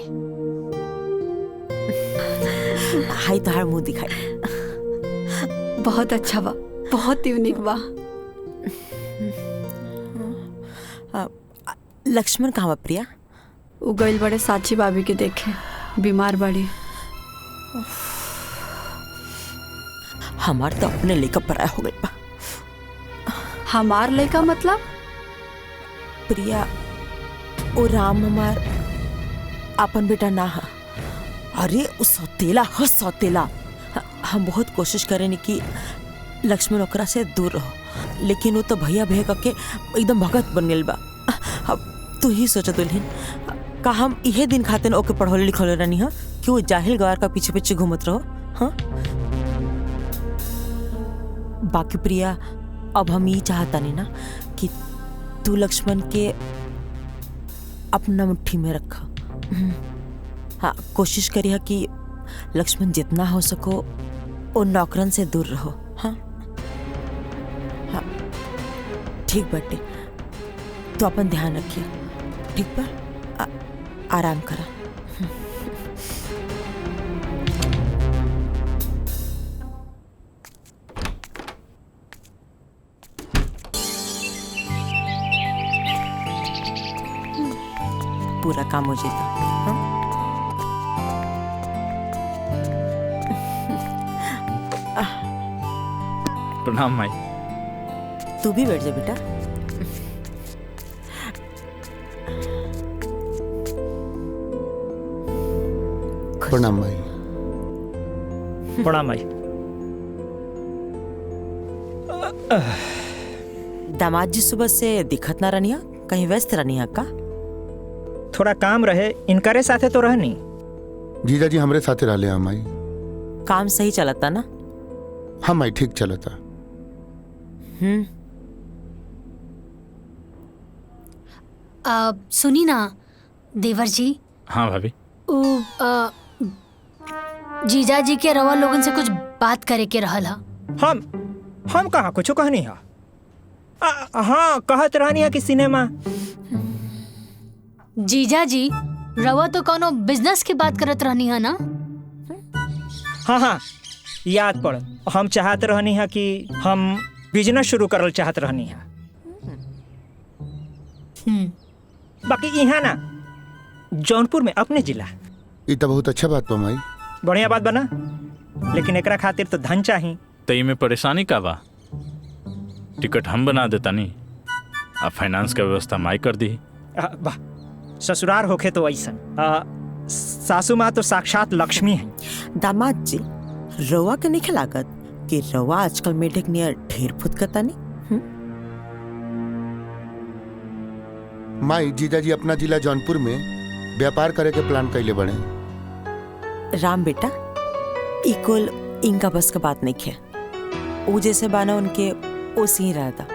हाय तोहार मुंह दिखाई। बहुत अच्छा बा, बहुत यूनिक बा। लक्ष्मण कहाँ बा प्रिया? उ गइल बड़े साची भाभी के देखे, बीमार बड़ी। हमार तो अपने लेकर पराया हो गई बा। हमार लड़का मतलब? प्रिया, ओ राम हमार अपन बेटा ना हा। अरे उ सौतेला ह, सौतेला। हम बहुत कोशिश करें कि लक्ष्मण ओकरा से दूर रहो, लेकिन वो तो भैया भैया करके एकदम भगत बन गई बा। अब तू ही सोचा दुल्हन, का हम इहे दिन खातिर ओके पढ़ौले लिखौले रहनी हा कि वो जाहिल गवार का पीछे पीछे घूमत रहो? हाँ, बाकी प्रिया, अब हम ये चाहता नहीं ना कि तू लक्ष्मण के अपना मुट्ठी में रखा। हाँ, कोशिश करिए कि लक्ष्मण जितना हो सको वो नौकरन से दूर रहो। हाँ हाँ, ठीक बाटे, तो अपन ध्यान रखिए, ठीक बा? आराम करा। पूरा काम हो जाता। प्रणाम माई। तू भी बैठ जा बेटा। प्रणाम भाई। प्रणाम भाई। दामाद जी सुबह से दिखत ना रहनिया, कहीं व्यस्त रहनिया का? थोड़ा काम रहे, इनकरे साथे तो रहनी। जीजा जी हमरे साथे रहले हम माई। काम सही चलता ना? हाँ माई, ठीक चलता। सुनी ना देवर जी। हाँ भाभी। जीजा जी के रवा लोगन से कुछ बात करे के रहल हा। हम कहाँ कुछ कहनी हा। हाँ, कहत रहनी है कि सिनेमा। जीजा जी, रवा तो कोनो बिजनेस की बात करत रहनी है ना? हाँ हाँ, याद पड़। हम चाहत रहनी है कि हम बिजनेस शुरू करल चाहत रहनी है। बाकी यहाँ ना जौनपुर में अपने जिला। ये तो बहुत अच्छा बात बा माई। बढ़िया बात बना, लेकिन एकरा खातिर तो धन चाहिए। तई में परेशानी का बा? टिकट हम बना देता नहीं, अब फाइनेंस का व्यवस्था माई कर दी। वाह, ससुराल होखे तो ऐसा। सासू माँ तो साक्षात लक्ष्मी है। दामाद जी, रवा के नहीं लागत कि रवा आजकल मेढक नियर ढेर फुद करता नहीं? माई, जीजा जी अपना जिला जौनपुर में व्यापार करे के प्लान कैले बने। राम बेटा, इकुल इनका बस का बात नहीं है। वो जैसे बाना उनके ओसी ही रहता।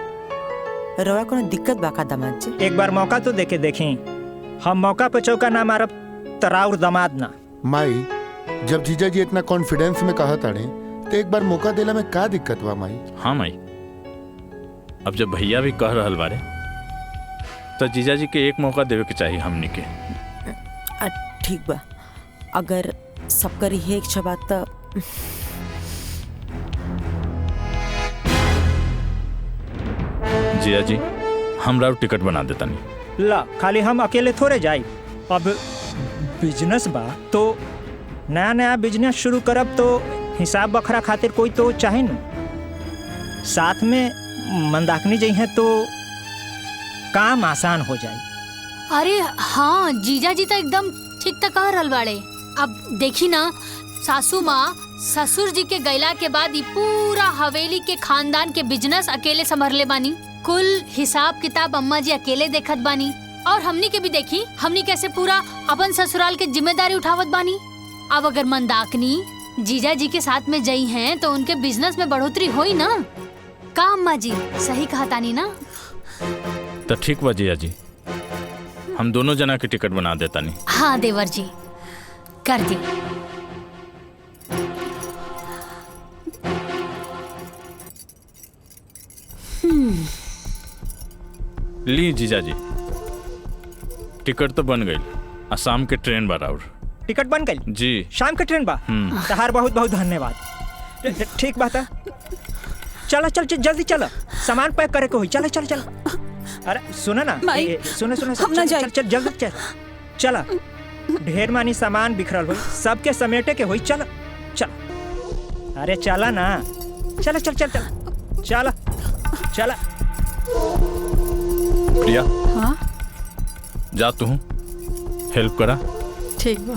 रवा को दिक्कत बाका दामाद जी? एक बार मौका तो देके देखें। हम मौका पे चौका ना मारब तराउर दामाद ना। माई, जब जीजा जी इतना कॉन्फिडेंस में कहा ताड़े तो एक बार मौका देला में का दिक्कत बा माई? हाँ माई, अब जब भैया भी कह रहल बारे तो जीजा जी के एक मौका देवे के चाहिए हमनी के। ठीक बा, अगर सब करी है इच्छा बात तो जिया जी हमरा टिकट बना देता नहीं। ला खाली हम अकेले थोड़े जाए। अब बिजनेस बा तो नया नया बिजनेस शुरू करब तो हिसाब बखरा खातिर कोई तो चाहे न। साथ में मंदाकिनी जी हैं तो काम आसान हो जाए। अरे हाँ जीजा जी तो एकदम ठीक तक कह रहल बाड़े। अब देखी ना, सासू माँ ससुर जी के गैला के बाद ये पूरा हवेली के खानदान के बिजनेस अकेले संभरले बानी। कुल हिसाब किताब अम्मा जी अकेले देखत बानी, और हमनी के भी देखी हमनी कैसे पूरा अपन ससुराल के जिम्मेदारी उठावत बानी। अब अगर मंदाकिनी जीजा जी के साथ में जई हैं तो उनके बिजनेस में बढ़ोतरी होई ना। का अम्मा जी सही कहा तानी ना? तो ठीक बा जिया जी, हम दोनों जना की टिकट बना देता नहीं। हाँ देवर जी कर दी। ली जीजा जी, टिकट तो बन गई। शाम के ट्रेन बराबर। टिकट बन गई जी, शाम के ट्रेन बा। तहार बहुत बहुत धन्यवाद। ठीक बात है, चलो चल जल्दी चलो, सामान पैक करे को हुई। चलो चलो चलो। अरे सुनो ना, सुनो सुनो, चल चल जल्दी चल। चला ढेर मानी सामान बिखरल हुई, सबके समेटे के हुई। चलो चलो, अरे चला ना, चलो चल चल चल चला चला। प्रिया हाँ जा तू हेल्प करा। ठीक बा।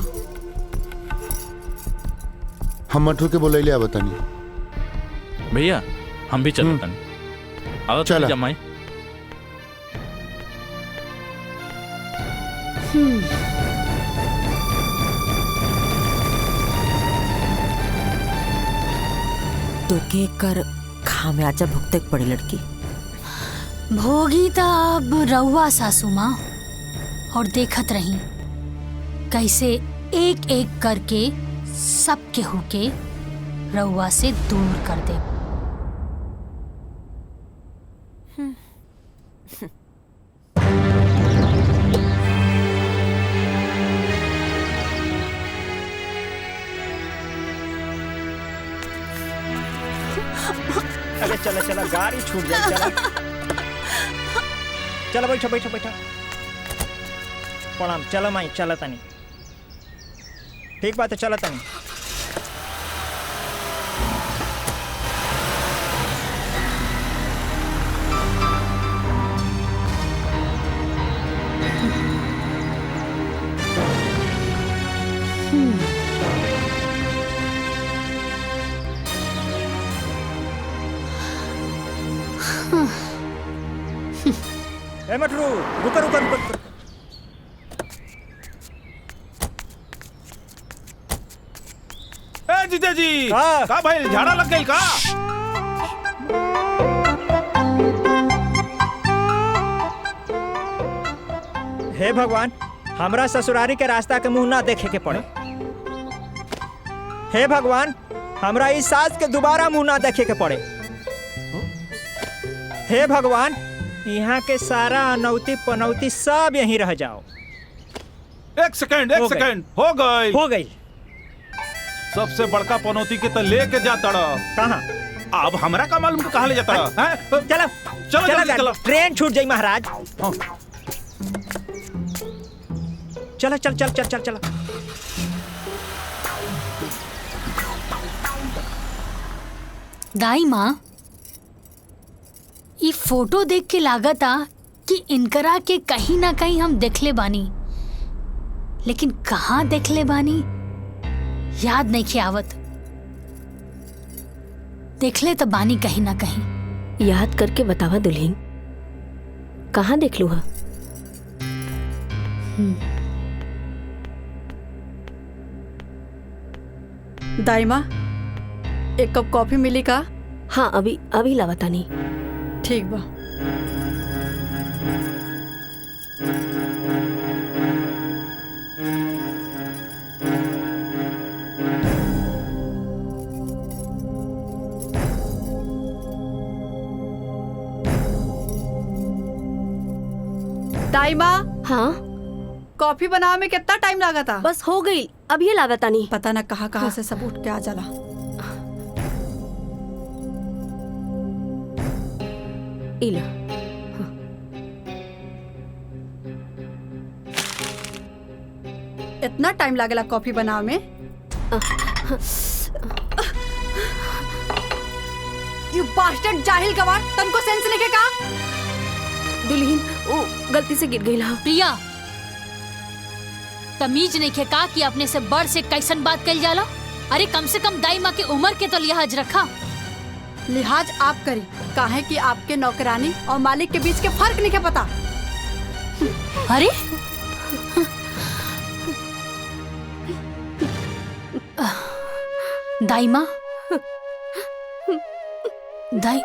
हम मठू के बोलैले आवतानी। भैया हम भी चलता नहीं। आओ चला। जमाई तो के कर खामियाजा भुगते पड़ी लड़की। भोगी तो अब रउआ सासू माँ, और देखत रही कैसे एक एक करके सब केहू के रउआ से दूर कर दे। अरे चलो चलो, गाड़ी छूट जाए। चलो चलो, बैठो बैठो बैठो। प्रणाम। चलो माई, चलो तनी। ठीक बात है, चलो तनी। ए मटरू, रुको रुको रुको। ए जीजा जी, का भाई झाड़ा लग गई का? हे भगवान, हमरा ससुरारी के रास्ता के मुंह ना देखे के पड़े। हे भगवान, हमरा इस सास के दोबारा मुंह ना देखे के पड़े। हे भगवान, यहाँ के सारा अनौती पनौती सब यहीं रह जाओ। एक सेकंड हो गई हो गई। सबसे बड़का पनौती के तो लेके जाता रहा। कहाँ? अब हमरा का मालूम कहाँ ले जाता रहा? चलो चलो चलो, चलो। ट्रेन छूट जाई महाराज। चलो चल चल चल चल चलो। दाई माँ, ये फोटो देख के लागता कि इनकरा के कहीं ना कहीं हम देखले बानी, लेकिन कहाँ देखले बानी याद नहीं के आवत। देखले तो बानी कहीं ना कहीं। याद करके बतावा दुल्हन, कहाँ देख लू हा? दाई माँ, एक कप कॉफी मिली का? हाँ अभी अभी लावता नहीं। ठीक बा। दाई माँ, हाँ कॉफी बनावे में कितना टाइम लगा था? बस हो गई, अब ये लागत नहीं। पता न कहाँ से सब उठ के आ जाला। इला इतना टाइम लागेला कॉफी बनावे में? यू बास्टर्ड जाहिल गवार, तुमको सेंस नहीं का? दुल्हीन वो गलती से गिर गई ला। प्रिया, तमीज नहीं खे का कि अपने से बड़ से कैसन बात कल जाला? अरे कम से कम दाई माँ की उम्र के तो लिहाज रखा। लिहाज आप करी, काहे कि आपके नौकरानी और मालिक के बीच के फर्क नहीं के पता। अरे दाई माँ, दाई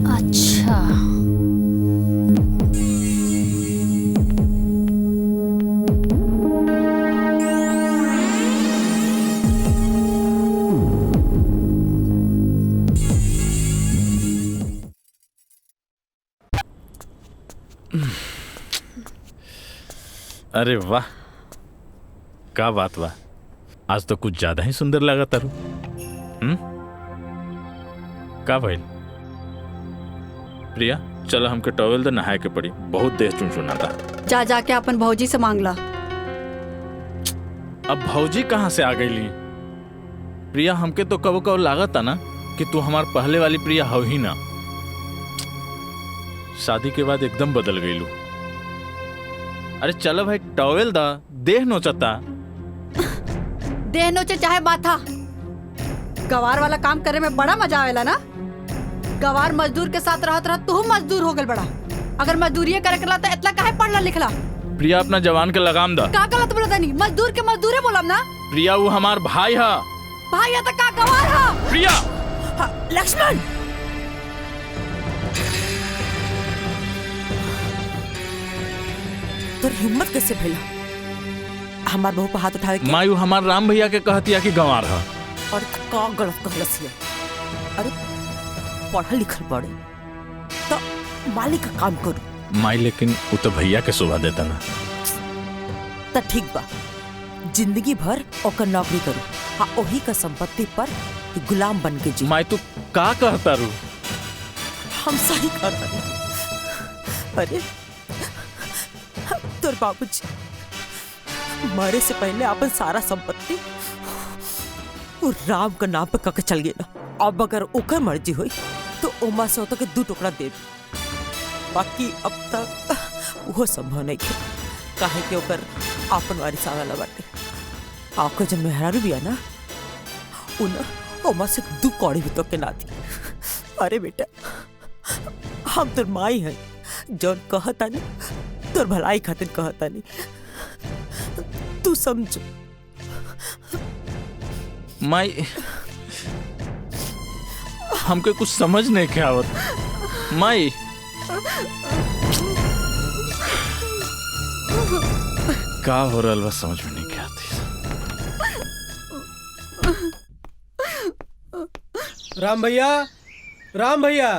अच्छा, अरे वाह, का बात बा, आज तो कुछ ज्यादा ही सुंदर लगा तारू। का भइल? प्रिया चलो हमके टॉवेल दे, नहाए के पड़ी, बहुत देर चुनचुना था। जा जाके अपन भौजी से मांगला। अब भौजी कहाँ से आ गई ली? प्रिया हमके तो कबो कबो लागत ना कि तू हमार पहले वाली प्रिया हो ही ना। शादी के बाद एकदम बदल गई लू। अरे चलो भाई टॉवेल दा, देह नोचता। देह नोचे चाहे माथा, गवार वाला काम करे में बड़ा मजा आवेला ना। गवार मजदूर के साथ रहत रह तू मजदूर हो गल बड़ा। अगर मजदूरी करे करला तो इतना काहे पढ़ला लिखला? प्रिया अपना जवान के लगाम दा। का गलत बोलता नहीं, मजदूर के मजदूरे बोलम ना। प्रिया वो हमार भाई हा। भाई है तो का गवार हा? प्रिया लक्ष्मण, तोर हिम्मत कैसे भइला हमार बहू पे हाथ उठावे के? मायू हमार राम भैया के कहतिया कि गंवार हा। और का गलत कहलस है? अरे पढ़ल लिखल पड़े तो मालिक का काम करू। माई लेकिन वो तो भैया के शोभा देता ना। तो ठीक बा, जिंदगी भर ओकर नौकरी करू, हाँ ओही का संपत्ति पर गुलाम बन के जी। माई तू का कहता रू? हम सही कहता नहीं। अरे तोर बाबूजी मरे से पहले अपन सारा संपत्ति वो राम का नाम पे कके चल गया। अब अगर ओकर मर्जी हुई तो ओमा से होता के 2 टुकड़ा दे, बाकी अब तक वो संभव नहीं है। काहे के ओकर आपन वारिस आवेला बाटे। आपको जब मेहरारू भी है ना, उन ओमा से 2 कौड़ी भी तो के ना दी। अरे बेटा, हम तोर माई है, जौन कहता नहीं तोर भलाई खातिर कहता नहीं, तू समझ। माई हमके कुछ समझ नहीं के आवत। माई का हो रहा बस समझ में नहीं के आती। राम भैया, राम भैया,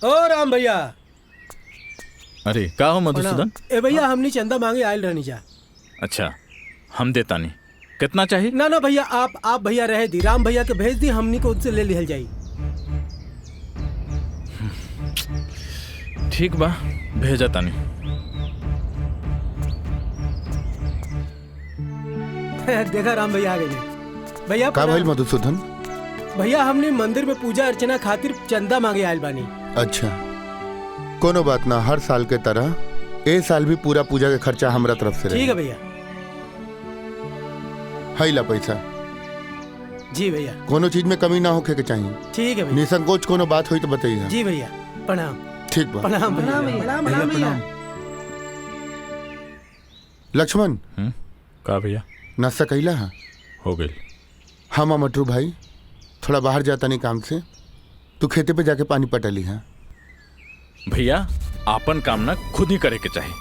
ओ राम भैया। अरे का हो मधुसूदन? ए भैया, हमनी चंदा मांगे आयल रहनी जा। अच्छा, हम देता नहीं। कितना चाहिए? ना ना भैया, आप भैया रहे दी, राम भैया के भेज दी, हमनी को उनसे ले लिहल जाई। ठीक बा, भेजा तानी। देखा राम भैया आ गए। भैया का भइल मधुसूदन? भैया हमने मंदिर में पूजा अर्चना खातिर चंदा मांगे आयल बानी। अच्छा, कोनो बात ना, हर साल के तरह ए साल भी पूरा पूजा के खर्चा हमरा तरफ से। ठीक है भैया। है ला पैसा। जी भैया। कोनो चीज में कमी ना होके के चाहिए। ठीक है भैया। निसंकोच कोनो बात हुई तो बताइए। जी भैया, प्रणाम। ठीक बा। प्रणाम भैया। लक्ष्मण, का भैया? नाश्ता कैला है? हो गई। हाँ मटरू भाई, थोड़ा बाहर जाता नहीं काम से, तू खेते पे जाके पानी पटा ली है। भैया आपन काम ना खुद ही करे के चाहिए।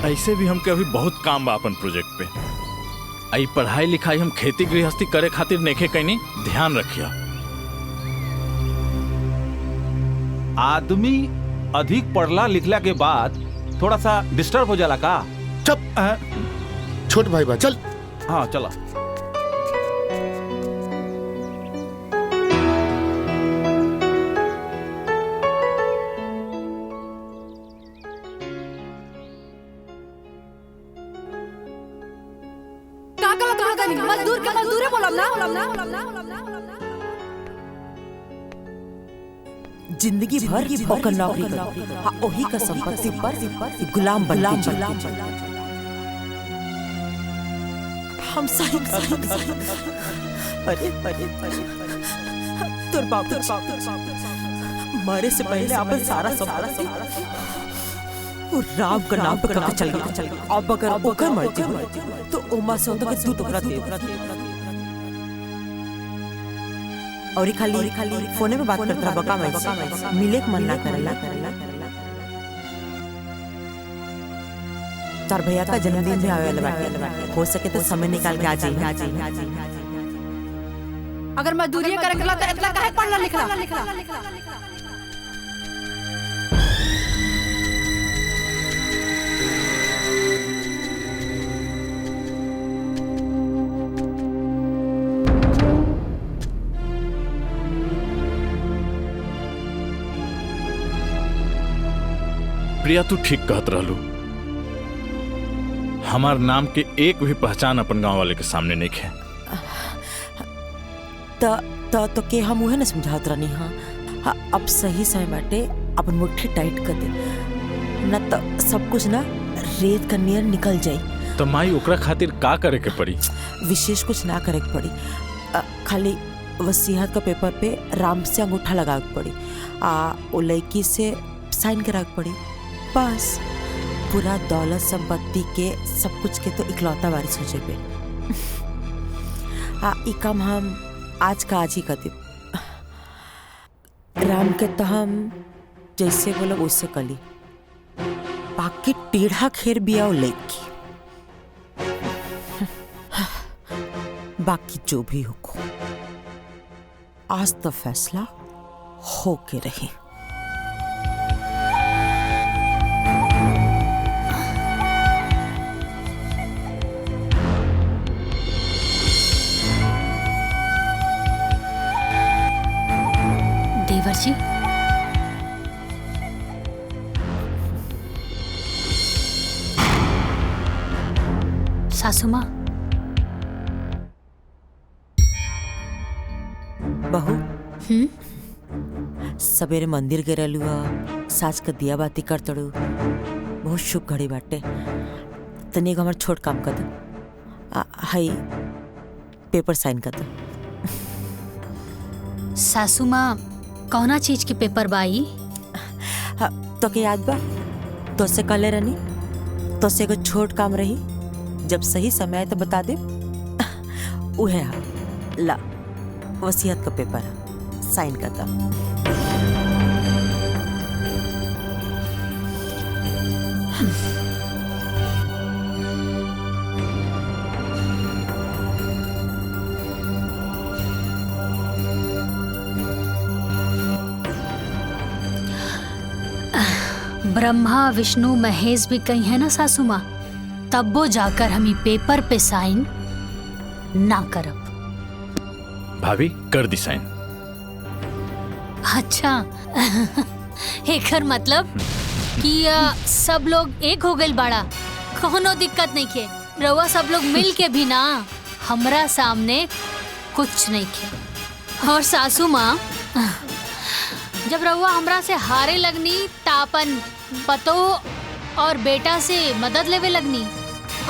ऐसे भी हमके अभी बहुत काम बा अपन प्रोजेक्ट पे। आई पढ़ाई लिखाई हम खेती गृहस्थी करे खातिर नेखे कहीं ध्यान रखिया। आदमी अधिक पढ़ला लिखला के बाद थोड़ा सा डिस्टर्ब हो जाला का। चुप छोट भाई बा चल। हाँ चला। मजदूर के मजदूरे बोलब ना। जिंदगी भर की ओकर नौकरी कर, हाँ ओही का संपत्ति पर गुलाम बन हम सही अरे तोर बाप मरे से पहले अपन सारा संपत्ति राम का नाम पे करके चल गया। अब अगर ओकर मर्जी हो तो उमा से तो दू टुकड़ा दे और खाली फोने में बात करता रहा बका मैं मिले के मन ना करला। तार भैया का जन्मदिन भी आवे वाला बाटे, हो सके तो समय निकाल के आ जाइए। अगर मजदूरी करे के ला त इतना काहे पढ़ला लिखला। प्रिया तू ठीक कहत रहलू। हमार नाम के एक भी पहचान अपन गांव वाले के सामने नहीं है। तो के हम उहे न समझात रहनी। हाँ अब सही समय बाटे अपन मुट्ठी टाइट कर दे, न तो सब कुछ ना रेत का नियर निकल जाई। तो माई ओकरा खातिर का करे के पड़ी? विशेष कुछ ना करे के पड़ी, खाली वसीयत का पेपर पे राम से अंगूठा लगा के पड़ी, ओ लड़की से साइन करा के पड़ी। बस पूरा दौलत संपत्ति के सब कुछ के तो इकलौता वारिस हो जाए। ई काम हम आज का आज ही कर दे। राम के तो हम जैसे बोलो उससे कली, बाकी टेढ़ा खेर बिया लेकी, बाकी जो भी हो आज तो फैसला हो के रहे। देवर जी, सासू माँ, बहू सवेरे मंदिर गिरलू, सास का दिया बाती कर तड़ू, बहुत शुभ घड़ी बाटे। तनिक हमार छोट काम कर दो, हाई पेपर साइन कर दो। सासू माँ कौना चीज के पेपर बाई? तो के याद बा तो से कले रहनी, तो से को छोट काम रही, जब सही समय आए तो बता दे। उहे ला वसीयत का पेपर साइन करता। ब्रह्मा विष्णु महेश भी कहीं है ना सासू माँ, तब वो जाकर हम ही पेपर पे साइन ना करब। भाभी कर दी साइन। अच्छा एकर मतलब कि सब लोग एक हो गइल बाड़ा, कोनो दिक्कत नहीं के। रउआ सब लोग मिल के भी ना हमरा सामने कुछ नहीं के। और सासू माँ, जब रउआ हमरा से हारे लगनी तापन पतो और बेटा से मदद लेवे लगनी।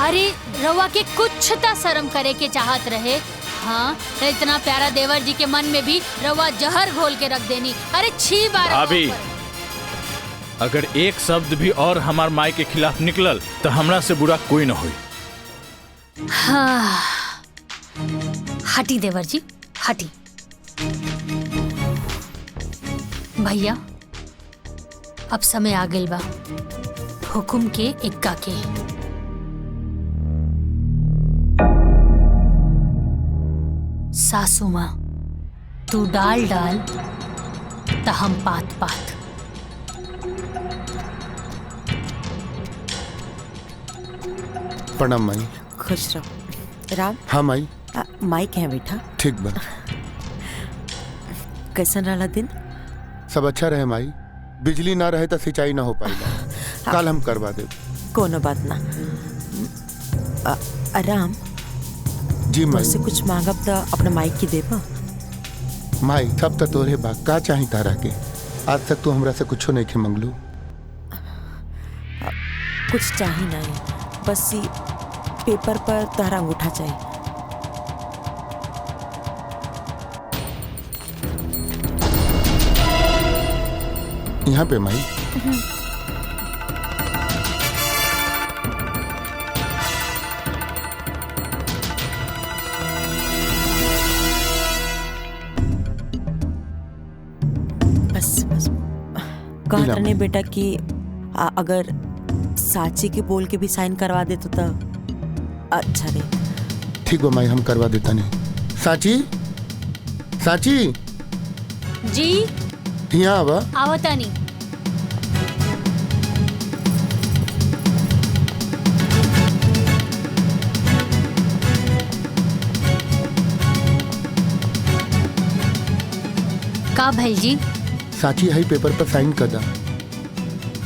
अरे रउआ के कुछ ता शर्म करे के चाहत रहे। हाँ, इतना प्यारा देवर जी के मन में भी रउआ जहर घोल के रख देनी। अरे छी बार भाभी, अगर एक शब्द भी और हमार माई के खिलाफ निकलल तो हमरा से बुरा कोई न होई। हाँ, हटी देवर जी हटी। भैया अब समय आ गइल बा, हुकुम के इक्का के। सासू माँ तू डाल डाल त हम पात पात। प्रणाम माई। खुश रहो। राम। हाँ माई। माई क्या बेटा? ठीक बा। कैसन रहा दिन? सब अच्छा रहे माई। बिजली ना रहे तो सिंचाई ना हो पाएगा। कल हम करवा दे। कोनो बात ना। राम जी माई। से कुछ मांगब तो अपने माई की देबा। माई सब तो तोरे बा, का चाही तारा के? आज तक तू हमरा से कुछो नहीं के मंगलू। कुछ चाही नहीं, बस ये पेपर पर तारा अंगूठा चाहिए। यहाँ पे माई। बस बस कहा था ने बेटा कि अगर साची के बोल के भी साइन करवा दे तो अच्छा रहे। ठीक बा माई, हम करवा देता नहीं। साची, साची जी यहाँ आवा। आवता नहीं। का भैल जी? साची है पेपर पर साइन कर दा।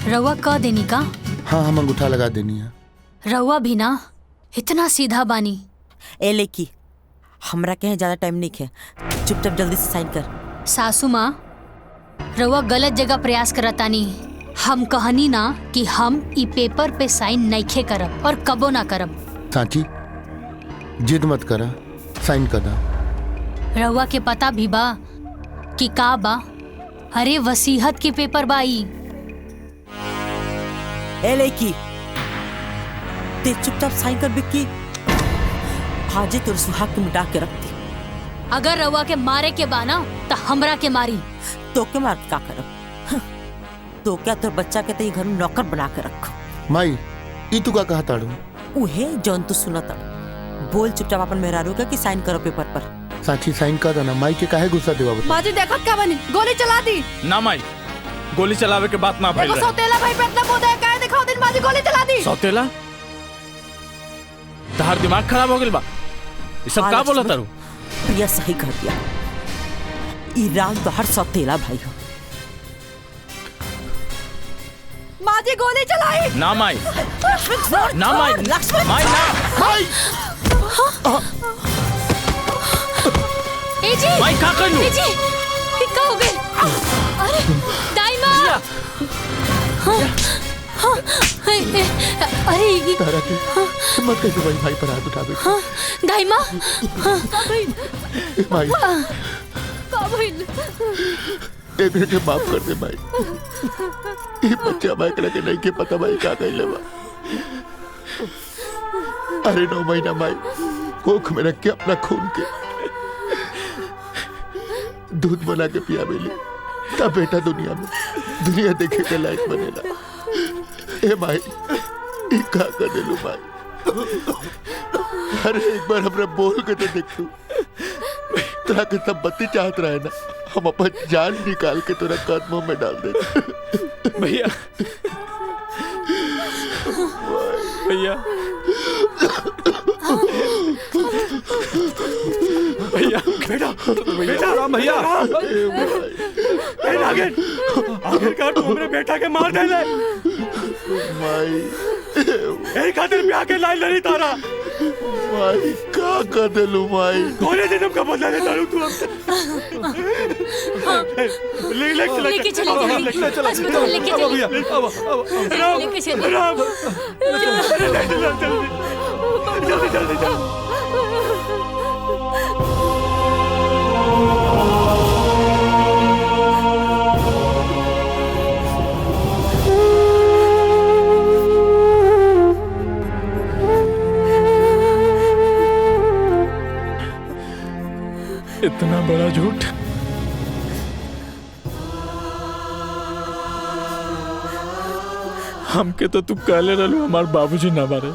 रउआ कह देनी का? हाँ हम अंगूठा लगा देनी है। रउआ भी ना इतना सीधा बानी। ए लेकी हमरा के ज्यादा टाइम नहीं है, चुपचाप जल्दी से साइन कर। सासू माँ रउआ गलत जगह प्रयास करतानी। हम कहनी ना कि हम ई पेपर पे साइन नइखे करब और कबो ना करब। साची जिद मत करा, साइन कर दा। रउआ के पता भी बा कि का बा? अरे वसीहत के पेपर बाई। ए लेकी ते चुपचाप साइन कर बिक्की। हाजी तुर सुहाग के मिटा के रखती। अगर रउआ के मारे के बाना तो हमरा के मारी। तो के मार के का करब? तो क्या तोर बच्चा के तई घर में नौकर बना के रखो। माई ई तू का कहा ताड़ू? उहे जौन तू सुनत बोल चुपचाप अपन मेहरारू का कि साइन करो पेपर पर। साची साइन कर देना। माई के काहे गुस्सा देवा बता? माजी देखत का बनी, गोली चला दी। ना माई, गोली चलावे के बात ना भइल देखो सौतेला भाई पे इतना बोधा है, काहे दिखाओ दिन माजी गोली चला दी। सौतेला तहार दिमाग खराब हो गेल बा। ये सब का बोला तारू? प्रिया सही कर दिया। ई राम तो हर सौतेला भाई हो। माजी गोली चलाई। ना माई, ना माई, माई ना। माई ए जी, माई का कइलू? ए जी, ई का हो गइल? अरे दाई माँ। अरे ये तारा के मत कह भाई, भाई पर हाथ उठा बे। दाई माँ। माई का भइल? एकरे के माफ कर दे माई। ये बच्चा माई के नहीं के पता भाई का कइले बा। अरे 9 महीना माई कोख में रख के अपना खून के दूध बना के पिया बेली, तब बेटा दुनिया देखे के लायक बनेला। ए माई ई का कर देलू माई? अरे एक बार हमरा बोल के तो देख तू। तोरा के सब बत्ती चाहत रहे ना, हम अपन जान निकाल के तोरा कदमों में डाल दे। भैया भैया भैया बेटा बेटा राम भैया आखिरकार तू हमरे बेटा के मार देले। माई ए खातिर ब्याह के लाइन लड़ी तारा। माई का कर देलू माई? कोने जन्म का बदला ले तारू तू हमसे। लेके चले अस्पताल लेके चले। भैया राम लेके चले। राम जल्दी जल्दी जल्दी। इतना बड़ा झूठ। हमके तो तू कहले रहलू हमार बाबूजी ना मारे।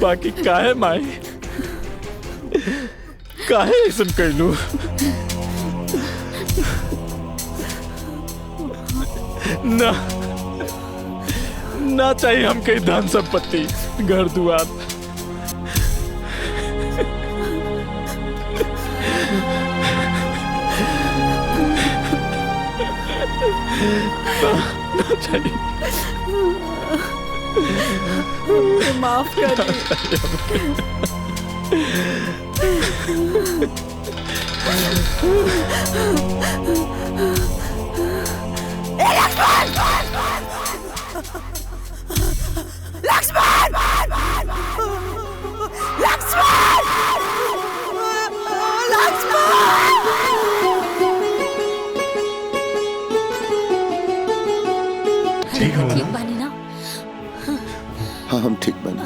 बाकी काहे माई, काहे ऐसन कैलू? ना ना चाहिए हमके धन संपत्ति, घर दुआर। ना चाहिए। माफ कर लक्ष्मण! ठीक हो ठीक बानी ना? हाँ हम ठीक बने।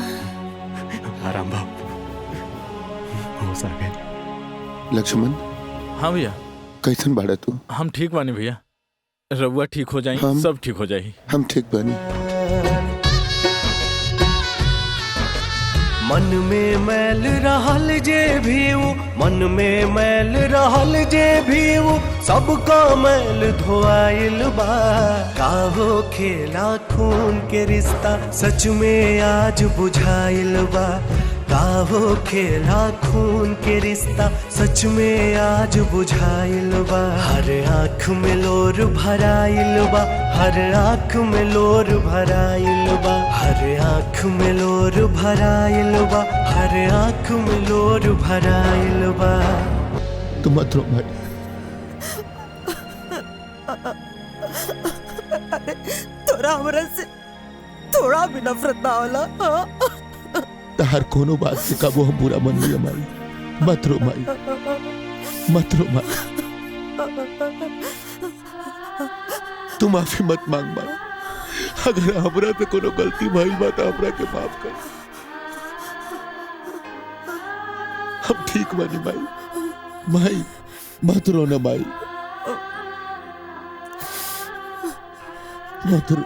आराम बाबू, होश आ गए। लक्ष्मण, हाँ भैया। कैसन बाड़ा तू? हम ठीक बानी भैया, रउआ ठीक हो जाई, सब ठीक हो जाई। हम ठीक बानी। मन में मैल रहल जे भी वो, मन में मैल रहल जे भी वो, सबका मैल धोआइल बा। काहो खेला खून के रिश्ता सच में आज बुझाइल बा। काहो खेला खून के रिश्ता सच में आज बुझाइल बा। हर आँख में लोर भराइल बा, हर आँख में लोर भराइल बा, हर आँख में लोर भराइल बा, हर आँख में लोर भराइल बा। तू मत रो भाई। अरे तोरा हमरा से थोड़ा भी नफरत ना होला? हर कोनो बात से कबो हम बुरा मन लिया माई। मत रो माई, मत रो माई। तू माफी मत मांग माई। अगर हमरा से कोनो गलती भइल बा तो हमरा के माफ कर। हम ठीक बानी माई। माई मत रो ना माई, मत रो।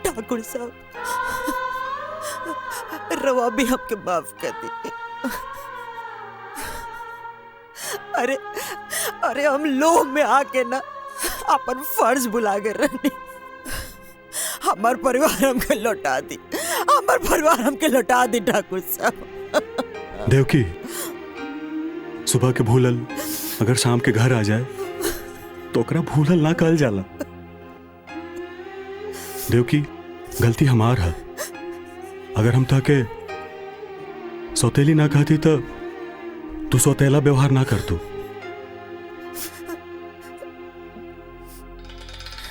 ठाकुर साहब, रवा भी हमके माफ कर दी। अरे अरे हम लोभ में आके ना अपन फर्ज भुला गए रहनी। हमार परिवार हमके लौटा दी, हमार परिवार हमके लौटा दी ठाकुर साहब। देवकी, सुबह के भूलल अगर शाम के घर आ जाए तो ओकरा भूलल ना कहल जाला। देवकी, गलती हमार है। अगर हम ताके सौतेली ना कहती तो तू सौतेला व्यवहार ना कर तू।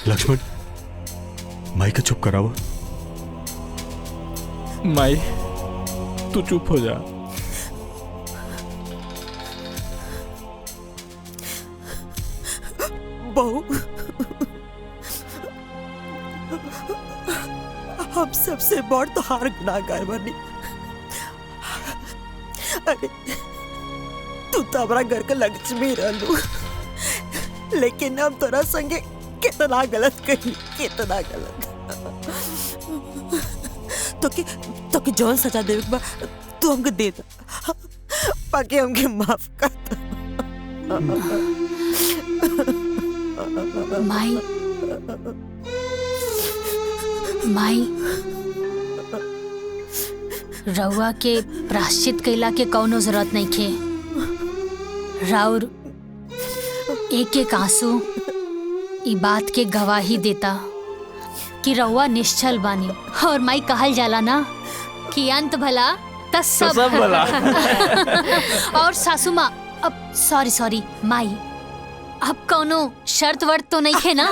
लक्ष्मण, माई के चुप करावा। माई तू चुप हो जा। बहू, हम सबसे बड़ तो हार गुनाहगार बनी। अरे तू तो हमारा घर का लक्ष्मी रहलू, लेकिन हम तोरा संगे कितना गलत कही, कितना गलत। तो कि जौन सजा देवे के बा तू हमके दे दा, बाकी हमके माफ कर दा। माई, माई, रउआ के प्राश्चित कैला के कौनो जरूरत नहीं खे। राउर एक एक आंसू ई बात के गवाही देता कि रउआ निश्चल बानी। और माई कहल जाला ना कि अंत भला त सब भला। और सासू माँ, अब सॉरी माई, अब कौनो शर्त वर्त तो नहीं खे ना?